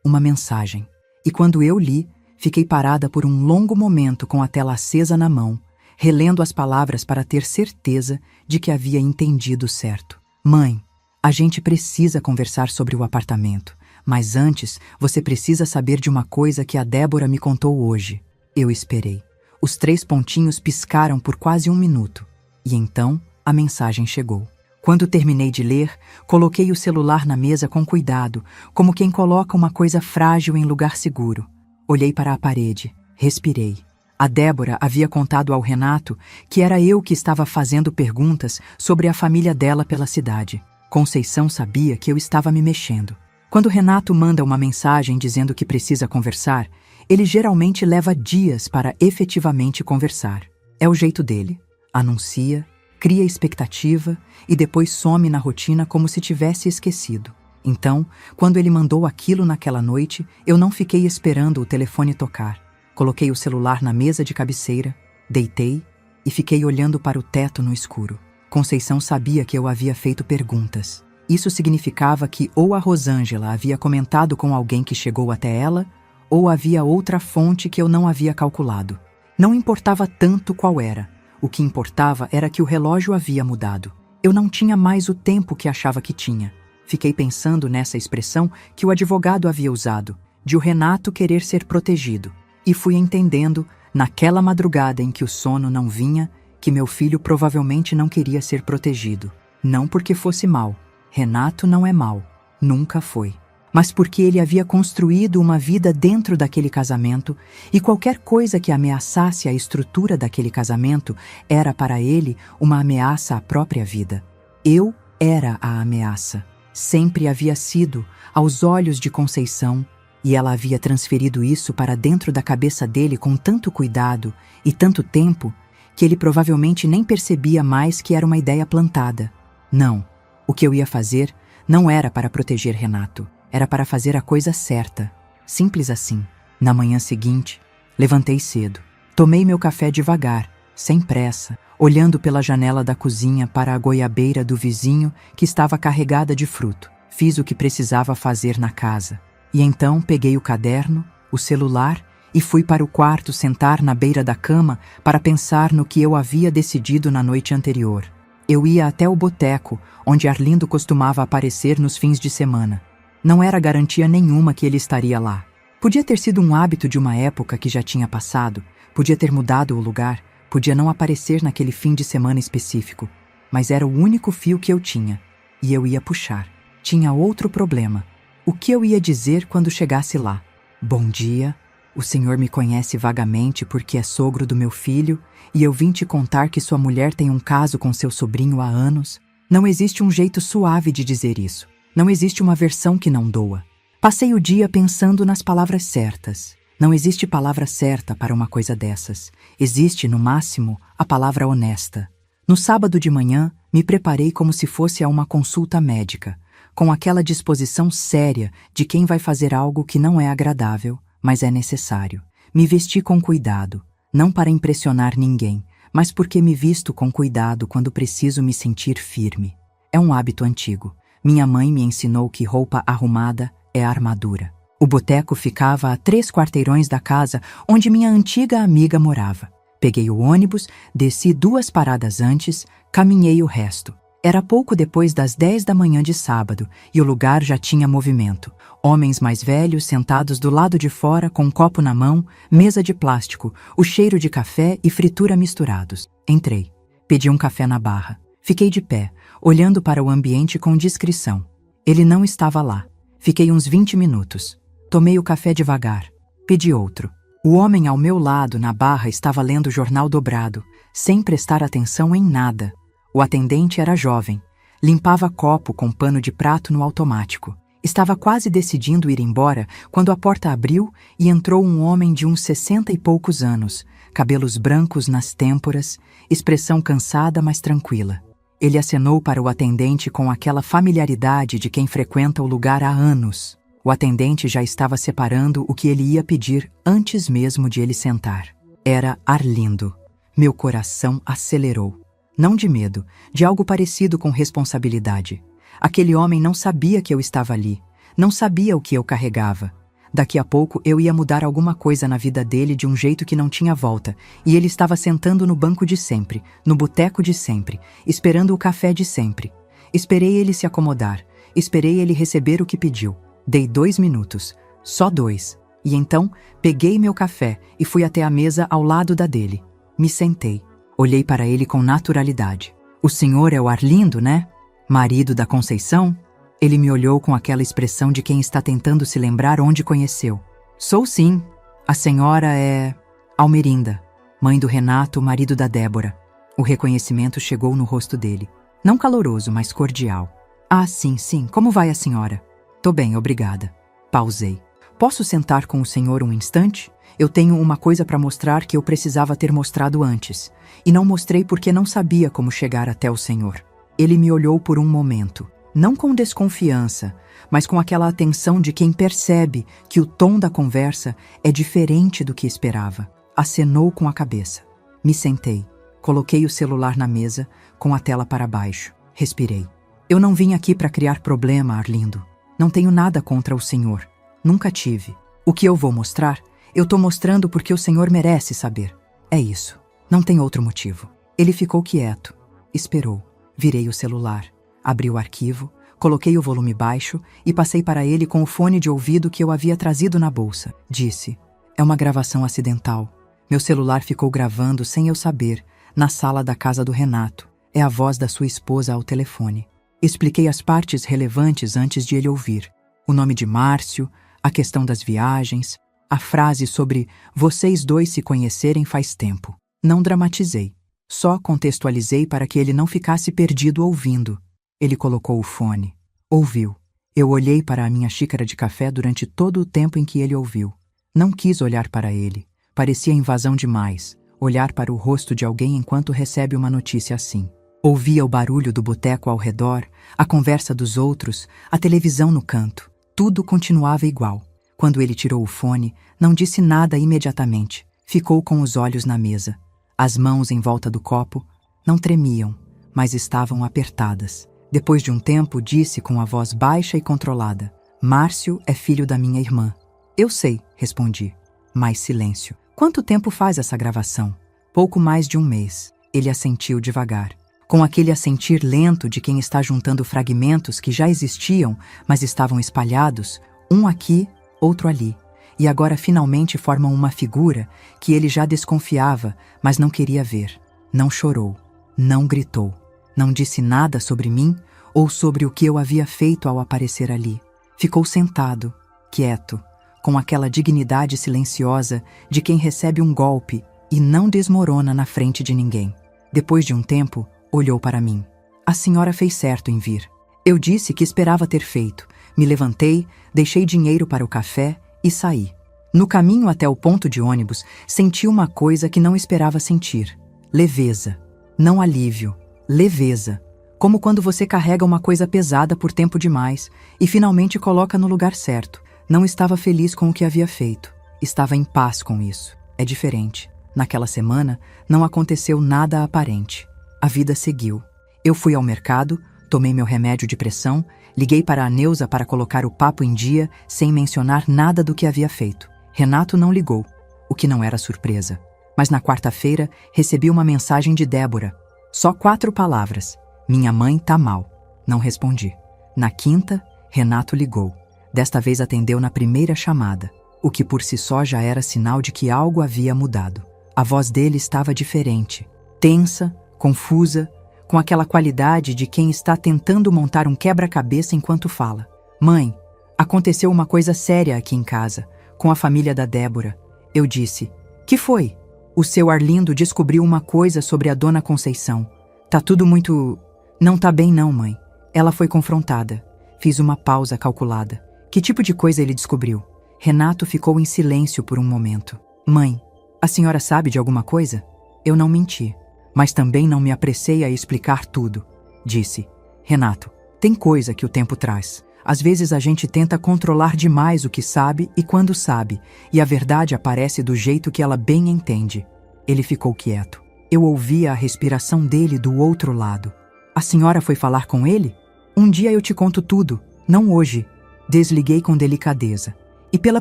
uma mensagem. E quando eu li, fiquei parada por um longo momento com a tela acesa na mão, relendo as palavras para ter certeza de que havia entendido certo. "Mãe, a gente precisa conversar sobre o apartamento, Mas antes, você precisa saber de uma coisa que a Débora me contou hoje. Eu esperei. Os 3 pontinhos piscaram por quase 1 minuto. E então, a mensagem chegou. Quando terminei de ler, coloquei o celular na mesa com cuidado, como quem coloca uma coisa frágil em lugar seguro. Olhei para a parede, respirei. A Débora havia contado ao Renato que era eu que estava fazendo perguntas sobre a família dela pela cidade. Conceição sabia que eu estava me mexendo. Quando Renato manda uma mensagem dizendo que precisa conversar, ele geralmente leva dias para efetivamente conversar. É o jeito dele. Anuncia, cria expectativa e depois some na rotina como se tivesse esquecido. Então, quando ele mandou aquilo naquela noite, eu não fiquei esperando o telefone tocar. Coloquei o celular na mesa de cabeceira, deitei e fiquei olhando para o teto no escuro. Conceição sabia que eu havia feito perguntas. Isso significava que ou a Rosângela havia comentado com alguém que chegou até ela, ou havia outra fonte que eu não havia calculado. Não importava tanto qual era. O que importava era que o relógio havia mudado. Eu não tinha mais o tempo que achava que tinha. Fiquei pensando nessa expressão que o advogado havia usado, de o Renato querer ser protegido. E fui entendendo, naquela madrugada em que o sono não vinha, que meu filho provavelmente não queria ser protegido. Não porque fosse mau. Renato não é mau. Nunca foi. Mas porque ele havia construído uma vida dentro daquele casamento e qualquer coisa que ameaçasse a estrutura daquele casamento era para ele uma ameaça à própria vida. Eu era a ameaça. Sempre havia sido, aos olhos de Conceição, e ela havia transferido isso para dentro da cabeça dele com tanto cuidado e tanto tempo que ele provavelmente nem percebia mais que era uma ideia plantada. Não, o que eu ia fazer não era para proteger Renato. Era para fazer a coisa certa. Simples assim. Na manhã seguinte, levantei cedo. Tomei meu café devagar, sem pressa, olhando pela janela da cozinha para a goiabeira do vizinho que estava carregada de fruto. Fiz o que precisava fazer na casa. E então peguei o caderno, o celular e fui para o quarto sentar na beira da cama para pensar no que eu havia decidido na noite anterior. Eu ia até o boteco, onde Arlindo costumava aparecer nos fins de semana. Não era garantia nenhuma que ele estaria lá. Podia ter sido um hábito de uma época que já tinha passado, podia ter mudado o lugar, podia não aparecer naquele fim de semana específico, mas era o único fio que eu tinha, e eu ia puxar. Tinha outro problema. O que eu ia dizer quando chegasse lá? Bom dia, o senhor me conhece vagamente porque é sogro do meu filho, e eu vim te contar que sua mulher tem um caso com seu sobrinho há anos. Não existe um jeito suave de dizer isso. Não existe uma versão que não doa. Passei o dia pensando nas palavras certas. Não existe palavra certa para uma coisa dessas. Existe, no máximo, a palavra honesta. No sábado de manhã, me preparei como se fosse a uma consulta médica, com aquela disposição séria de quem vai fazer algo que não é agradável, mas é necessário. Me vesti com cuidado, não para impressionar ninguém, mas porque me visto com cuidado quando preciso me sentir firme. É um hábito antigo. Minha mãe me ensinou que roupa arrumada é armadura. O boteco ficava a 3 quarteirões da casa onde minha antiga amiga morava. Peguei o ônibus, desci 2 paradas antes, caminhei o resto. Era pouco depois das 10 da manhã de sábado e o lugar já tinha movimento. Homens mais velhos sentados do lado de fora com um copo na mão, mesa de plástico, o cheiro de café e fritura misturados. Entrei. Pedi um café na barra. Fiquei de pé, olhando para o ambiente com discrição. Ele não estava lá. Fiquei uns 20 minutos. Tomei o café devagar. Pedi outro. O homem ao meu lado, na barra, estava lendo o jornal dobrado, sem prestar atenção em nada. O atendente era jovem. Limpava copo com pano de prato no automático. Estava quase decidindo ir embora quando a porta abriu e entrou um homem de uns 60 e poucos anos, cabelos brancos nas têmporas, expressão cansada, mas tranquila. Ele acenou para o atendente com aquela familiaridade de quem frequenta o lugar há anos. O atendente já estava separando o que ele ia pedir antes mesmo de ele sentar. Era Arlindo. Meu coração acelerou. Não de medo, de algo parecido com responsabilidade. Aquele homem não sabia que eu estava ali. Não sabia o que eu carregava. Daqui a pouco eu ia mudar alguma coisa na vida dele de um jeito que não tinha volta, e ele estava sentando no banco de sempre, no boteco de sempre, esperando o café de sempre. Esperei ele se acomodar, esperei ele receber o que pediu. Dei 2 minutos, só 2, e então peguei meu café e fui até a mesa ao lado da dele. Me sentei. Olhei para ele com naturalidade. O senhor é o Arlindo, né? Marido da Conceição? Ele me olhou com aquela expressão de quem está tentando se lembrar onde conheceu. Sou sim. A senhora é... Almerinda, mãe do Renato, marido da Débora. O reconhecimento chegou no rosto dele. Não caloroso, mas cordial. Ah, sim, sim. Como vai a senhora? Tô bem, obrigada. Pausei. Posso sentar com o senhor um instante? Eu tenho uma coisa para mostrar que eu precisava ter mostrado antes. E não mostrei porque não sabia como chegar até o senhor. Ele me olhou por um momento. Não com desconfiança, mas com aquela atenção de quem percebe que o tom da conversa é diferente do que esperava. Acenou com a cabeça. Me sentei. Coloquei o celular na mesa, com a tela para baixo. Respirei. Eu não vim aqui para criar problema, Arlindo. Não tenho nada contra o senhor. Nunca tive. O que eu vou mostrar, eu tô mostrando porque o senhor merece saber. É isso. Não tem outro motivo. Ele ficou quieto. Esperou. Virei o celular. Abri o arquivo, coloquei o volume baixo e passei para ele com o fone de ouvido que eu havia trazido na bolsa. Disse, é uma gravação acidental. Meu celular ficou gravando sem eu saber, na sala da casa do Renato. É a voz da sua esposa ao telefone. Expliquei as partes relevantes antes de ele ouvir. O nome de Márcio, a questão das viagens, a frase sobre vocês dois se conhecerem faz tempo. Não dramatizei. Só contextualizei para que ele não ficasse perdido ouvindo. Ele colocou o fone. Ouviu. Eu olhei para a minha xícara de café durante todo o tempo em que ele ouviu. Não quis olhar para ele. Parecia invasão demais, olhar para o rosto de alguém enquanto recebe uma notícia assim. Ouvia o barulho do boteco ao redor, a conversa dos outros, a televisão no canto. Tudo continuava igual. Quando ele tirou o fone, não disse nada imediatamente. Ficou com os olhos na mesa. As mãos em volta do copo não tremiam, mas estavam apertadas. Depois de um tempo, disse com a voz baixa e controlada. Márcio é filho da minha irmã. Eu sei, respondi. Mais silêncio. Quanto tempo faz essa gravação? Pouco mais de um mês. Ele assentiu devagar. Com aquele assentir lento de quem está juntando fragmentos que já existiam, mas estavam espalhados, um aqui, outro ali. E agora finalmente formam uma figura que ele já desconfiava, mas não queria ver. Não chorou. Não gritou. Não disse nada sobre mim ou sobre o que eu havia feito ao aparecer ali. Ficou sentado, quieto, com aquela dignidade silenciosa de quem recebe um golpe e não desmorona na frente de ninguém. Depois de um tempo, olhou para mim. A senhora fez certo em vir. Eu disse que esperava ter feito. Me levantei, deixei dinheiro para o café e saí. No caminho até o ponto de ônibus, senti uma coisa que não esperava sentir. Leveza. Não alívio. Leveza. Como quando você carrega uma coisa pesada por tempo demais e finalmente coloca no lugar certo. Não estava feliz com o que havia feito. Estava em paz com isso. É diferente. Naquela semana, não aconteceu nada aparente. A vida seguiu. Eu fui ao mercado, tomei meu remédio de pressão, liguei para a Neuza para colocar o papo em dia sem mencionar nada do que havia feito. Renato não ligou, o que não era surpresa. Mas na quarta-feira, recebi uma mensagem de Débora. Só 4 palavras. Minha mãe tá mal. Não respondi. Na quinta, Renato ligou. Desta vez atendeu na primeira chamada, o que por si só já era sinal de que algo havia mudado. A voz dele estava diferente, tensa, confusa, com aquela qualidade de quem está tentando montar um quebra-cabeça enquanto fala. Mãe, aconteceu uma coisa séria aqui em casa, com a família da Débora. Eu disse, que foi? O seu Arlindo descobriu uma coisa sobre a dona Conceição. Tá tudo muito... Não tá bem não, mãe. Ela foi confrontada. Fiz uma pausa calculada. Que tipo de coisa ele descobriu? Renato ficou em silêncio por um momento. Mãe, a senhora sabe de alguma coisa? Eu não menti, mas também não me apressei a explicar tudo. Disse, Renato, tem coisa que o tempo traz. Às vezes a gente tenta controlar demais o que sabe e quando sabe, e a verdade aparece do jeito que ela bem entende. Ele ficou quieto. Eu ouvia a respiração dele do outro lado. A senhora foi falar com ele? Um dia eu te conto tudo, não hoje. Desliguei com delicadeza. E pela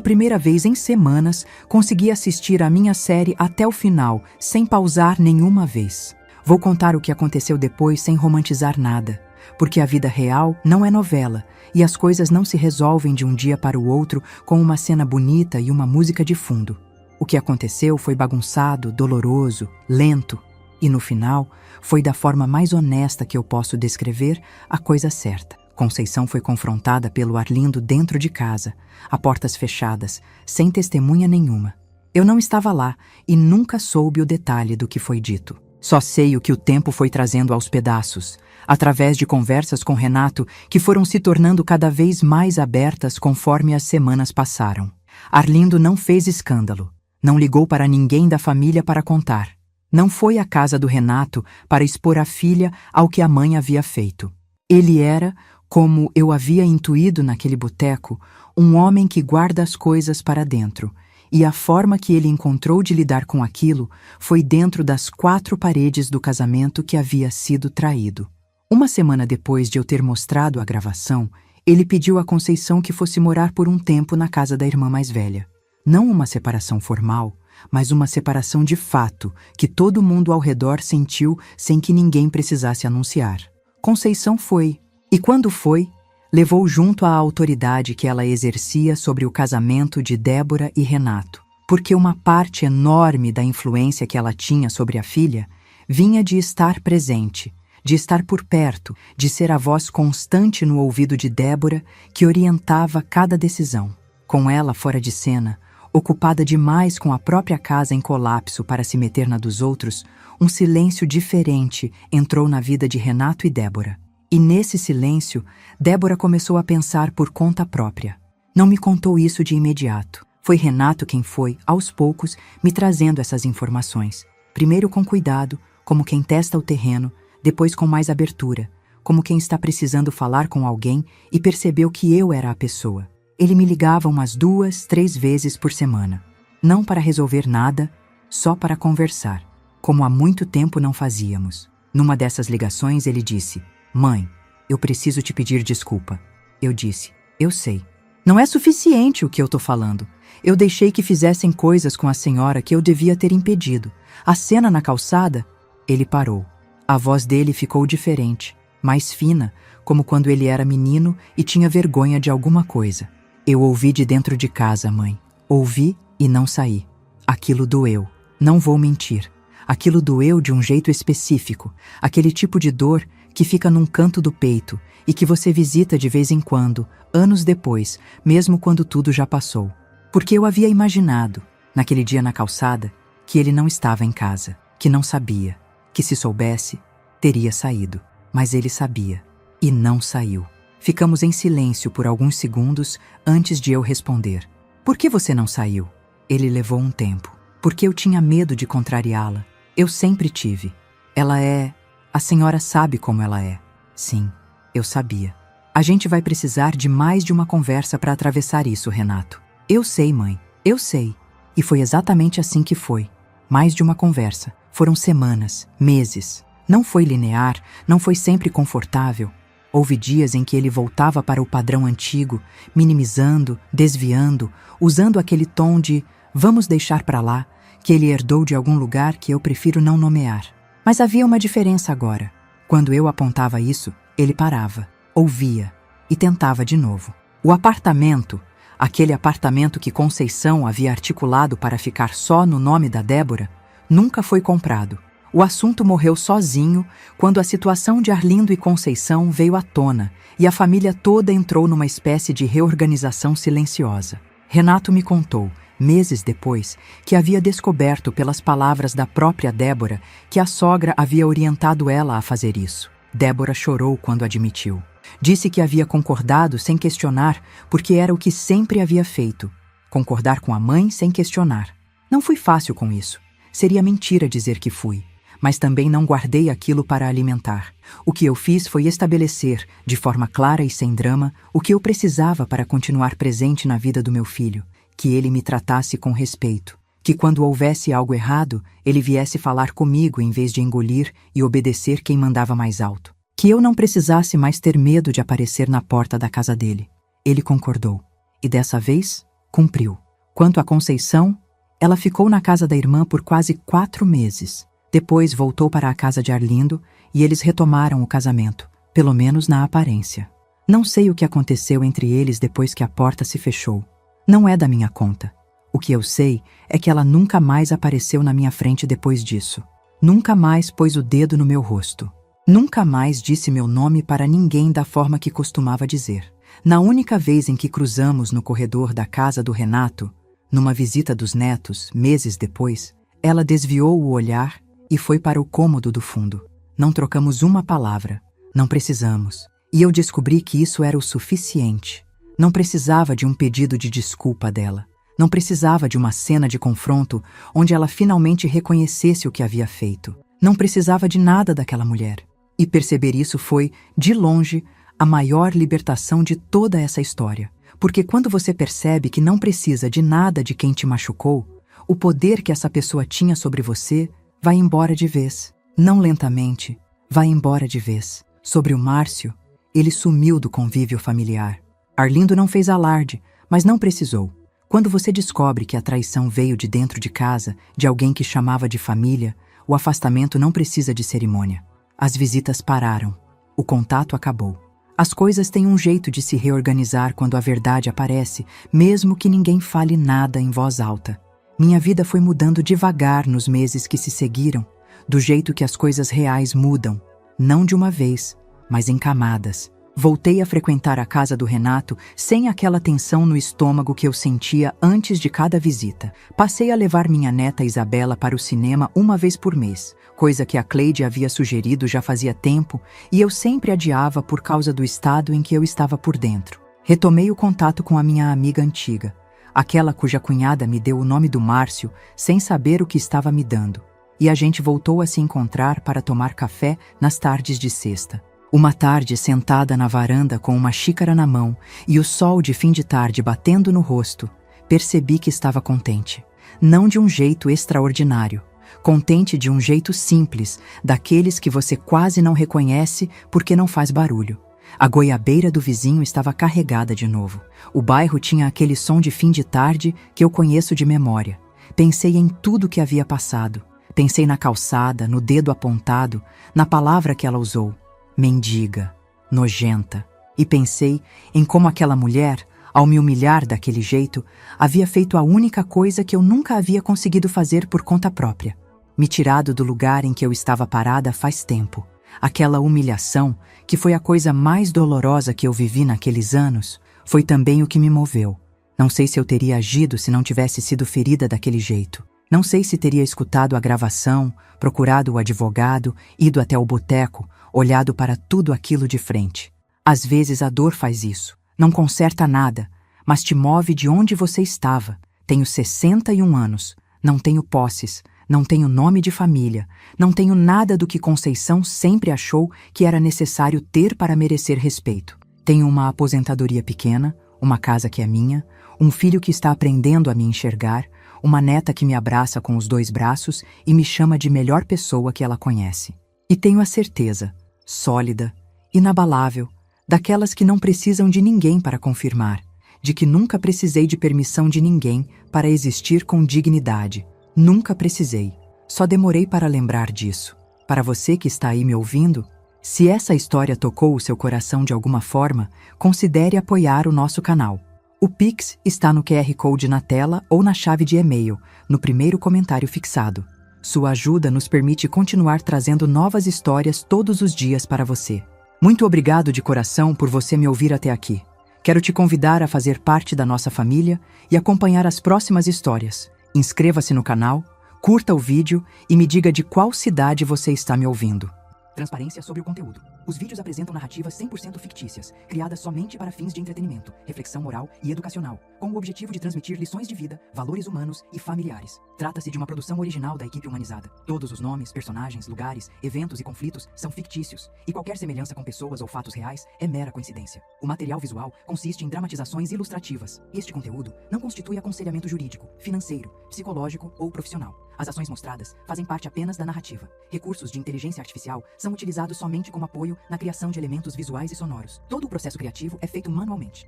primeira vez em semanas, consegui assistir a minha série até o final, sem pausar nenhuma vez. Vou contar o que aconteceu depois sem romantizar nada, porque a vida real não é novela e as coisas não se resolvem de um dia para o outro com uma cena bonita e uma música de fundo. O que aconteceu foi bagunçado, doloroso, lento e, no final, foi da forma mais honesta que eu posso descrever a coisa certa. Conceição foi confrontada pelo Arlindo dentro de casa, a portas fechadas, sem testemunha nenhuma. Eu não estava lá e nunca soube o detalhe do que foi dito. Só sei o que o tempo foi trazendo aos pedaços, através de conversas com Renato que foram se tornando cada vez mais abertas conforme as semanas passaram. Arlindo não fez escândalo, não ligou para ninguém da família para contar. Não foi à casa do Renato para expor a filha ao que a mãe havia feito. Ele era, como eu havia intuído naquele boteco, um homem que guarda as coisas para dentro, e a forma que ele encontrou de lidar com aquilo foi dentro das 4 paredes do casamento que havia sido traído. Uma semana depois de eu ter mostrado a gravação, ele pediu a Conceição que fosse morar por um tempo na casa da irmã mais velha. Não uma separação formal, mas uma separação de fato, que todo mundo ao redor sentiu sem que ninguém precisasse anunciar. Conceição foi, e quando foi, levou junto a autoridade que ela exercia sobre o casamento de Débora e Renato, porque uma parte enorme da influência que ela tinha sobre a filha vinha de estar presente, de estar por perto, de ser a voz constante no ouvido de Débora que orientava cada decisão. Com ela fora de cena, ocupada demais com a própria casa em colapso para se meter na dos outros, um silêncio diferente entrou na vida de Renato e Débora. E nesse silêncio, Débora começou a pensar por conta própria. Não me contou isso de imediato. Foi Renato quem foi, aos poucos, me trazendo essas informações. Primeiro com cuidado, como quem testa o terreno, depois com mais abertura, como quem está precisando falar com alguém e percebeu que eu era a pessoa. Ele me ligava umas 2, 3 vezes por semana. Não para resolver nada, só para conversar, como há muito tempo não fazíamos. Numa dessas ligações ele disse: "Mãe, eu preciso te pedir desculpa." Eu disse: "Eu sei. Não é suficiente o que eu tô falando. Eu deixei que fizessem coisas com a senhora que eu devia ter impedido. A cena na calçada..." Ele parou. A voz dele ficou diferente, mais fina, como quando ele era menino e tinha vergonha de alguma coisa. "Eu ouvi de dentro de casa, mãe. Ouvi e não saí. Aquilo doeu. Não vou mentir. Aquilo doeu de um jeito específico, aquele tipo de dor que fica num canto do peito e que você visita de vez em quando, anos depois, mesmo quando tudo já passou. Porque eu havia imaginado, naquele dia na calçada, que ele não estava em casa, que não sabia, que se soubesse, teria saído. Mas ele sabia, e não saiu." Ficamos em silêncio por alguns segundos antes de eu responder. "Por que você não saiu?" Ele levou um tempo. "Porque eu tinha medo de contrariá-la. Eu sempre tive. Ela é... A senhora sabe como ela é." "Sim, eu sabia." "A gente vai precisar de mais de uma conversa para atravessar isso, Renato." "Eu sei, mãe, eu sei." E foi exatamente assim que foi. Mais de uma conversa. Foram semanas, meses. Não foi linear, não foi sempre confortável. Houve dias em que ele voltava para o padrão antigo, minimizando, desviando, usando aquele tom de "vamos deixar para lá", que ele herdou de algum lugar que eu prefiro não nomear. Mas havia uma diferença agora. Quando eu apontava isso, ele parava, ouvia e tentava de novo. O apartamento, aquele apartamento que Conceição havia articulado para ficar só no nome da Débora, nunca foi comprado. O assunto morreu sozinho quando a situação de Arlindo e Conceição veio à tona e a família toda entrou numa espécie de reorganização silenciosa. Renato me contou, meses depois, que havia descoberto pelas palavras da própria Débora que a sogra havia orientado ela a fazer isso. Débora chorou quando admitiu. Disse que havia concordado sem questionar porque era o que sempre havia feito. Concordar com a mãe sem questionar. Não fui fácil com isso. Seria mentira dizer que fui. Mas também não guardei aquilo para alimentar. O que eu fiz foi estabelecer, de forma clara e sem drama, o que eu precisava para continuar presente na vida do meu filho, que ele me tratasse com respeito, que quando houvesse algo errado, ele viesse falar comigo em vez de engolir e obedecer quem mandava mais alto, que eu não precisasse mais ter medo de aparecer na porta da casa dele. Ele concordou, e dessa vez, cumpriu. Quanto à Conceição, ela ficou na casa da irmã por quase 4 meses. Depois voltou para a casa de Arlindo e eles retomaram o casamento, pelo menos na aparência. Não sei o que aconteceu entre eles depois que a porta se fechou. Não é da minha conta. O que eu sei é que ela nunca mais apareceu na minha frente depois disso. Nunca mais pôs o dedo no meu rosto. Nunca mais disse meu nome para ninguém da forma que costumava dizer. Na única vez em que cruzamos no corredor da casa do Renato, numa visita dos netos, meses depois, ela desviou o olhar e foi para o cômodo do fundo. Não trocamos uma palavra. Não precisamos. E eu descobri que isso era o suficiente. Não precisava de um pedido de desculpa dela. Não precisava de uma cena de confronto onde ela finalmente reconhecesse o que havia feito. Não precisava de nada daquela mulher. E perceber isso foi, de longe, a maior libertação de toda essa história. Porque quando você percebe que não precisa de nada de quem te machucou, o poder que essa pessoa tinha sobre você vai embora de vez. Não lentamente, vai embora de vez. Sobre o Márcio, ele sumiu do convívio familiar. Arlindo não fez alarde, mas não precisou. Quando você descobre que a traição veio de dentro de casa, de alguém que chamava de família, o afastamento não precisa de cerimônia. As visitas pararam. O contato acabou. As coisas têm um jeito de se reorganizar quando a verdade aparece, mesmo que ninguém fale nada em voz alta. Minha vida foi mudando devagar nos meses que se seguiram, do jeito que as coisas reais mudam, não de uma vez, mas em camadas. Voltei a frequentar a casa do Renato sem aquela tensão no estômago que eu sentia antes de cada visita. Passei a levar minha neta Isabela para o cinema uma vez por mês, coisa que a Cleide havia sugerido já fazia tempo e eu sempre adiava por causa do estado em que eu estava por dentro. Retomei o contato com a minha amiga antiga, aquela cuja cunhada me deu o nome do Márcio sem saber o que estava me dando, e a gente voltou a se encontrar para tomar café nas tardes de sexta. Uma tarde sentada na varanda com uma xícara na mão e o sol de fim de tarde batendo no rosto, percebi que estava contente. Não de um jeito extraordinário. Contente de um jeito simples, daqueles que você quase não reconhece porque não faz barulho. A goiabeira do vizinho estava carregada de novo. O bairro tinha aquele som de fim de tarde que eu conheço de memória. Pensei em tudo que havia passado. Pensei na calçada, no dedo apontado, na palavra que ela usou. Mendiga, nojenta, e pensei em como aquela mulher, ao me humilhar daquele jeito, havia feito a única coisa que eu nunca havia conseguido fazer por conta própria, me tirado do lugar em que eu estava parada faz tempo. Aquela humilhação, que foi a coisa mais dolorosa que eu vivi naqueles anos, foi também o que me moveu. Não sei se eu teria agido se não tivesse sido ferida daquele jeito. Não sei se teria escutado a gravação, procurado o advogado, ido até o boteco, olhado para tudo aquilo de frente. Às vezes a dor faz isso. Não conserta nada, mas te move de onde você estava. Tenho 61 anos, não tenho posses, não tenho nome de família, não tenho nada do que Conceição sempre achou que era necessário ter para merecer respeito. Tenho uma aposentadoria pequena, uma casa que é minha, um filho que está aprendendo a me enxergar, uma neta que me abraça com os 2 braços e me chama de melhor pessoa que ela conhece. E tenho a certeza, sólida, inabalável, daquelas que não precisam de ninguém para confirmar, de que nunca precisei de permissão de ninguém para existir com dignidade. Nunca precisei. Só demorei para lembrar disso. Para você que está aí me ouvindo, se essa história tocou o seu coração de alguma forma, considere apoiar o nosso canal. O Pix está no QR Code na tela ou na chave de e-mail, no primeiro comentário fixado. Sua ajuda nos permite continuar trazendo novas histórias todos os dias para você. Muito obrigado de coração por você me ouvir até aqui. Quero te convidar a fazer parte da nossa família e acompanhar as próximas histórias. Inscreva-se no canal, curta o vídeo e me diga de qual cidade você está me ouvindo. Transparência sobre o conteúdo. Os vídeos apresentam narrativas 100% fictícias, criadas somente para fins de entretenimento, reflexão moral e educacional, com o objetivo de transmitir lições de vida, valores humanos e familiares. Trata-se de uma produção original da equipe humanizada. Todos os nomes, personagens, lugares, eventos e conflitos são fictícios, e qualquer semelhança com pessoas ou fatos reais é mera coincidência. O material visual consiste em dramatizações ilustrativas. Este conteúdo não constitui aconselhamento jurídico, financeiro, psicológico ou profissional. As ações mostradas fazem parte apenas da narrativa. Recursos de inteligência artificial são utilizados somente como apoio na criação de elementos visuais e sonoros. Todo o processo criativo é feito manualmente.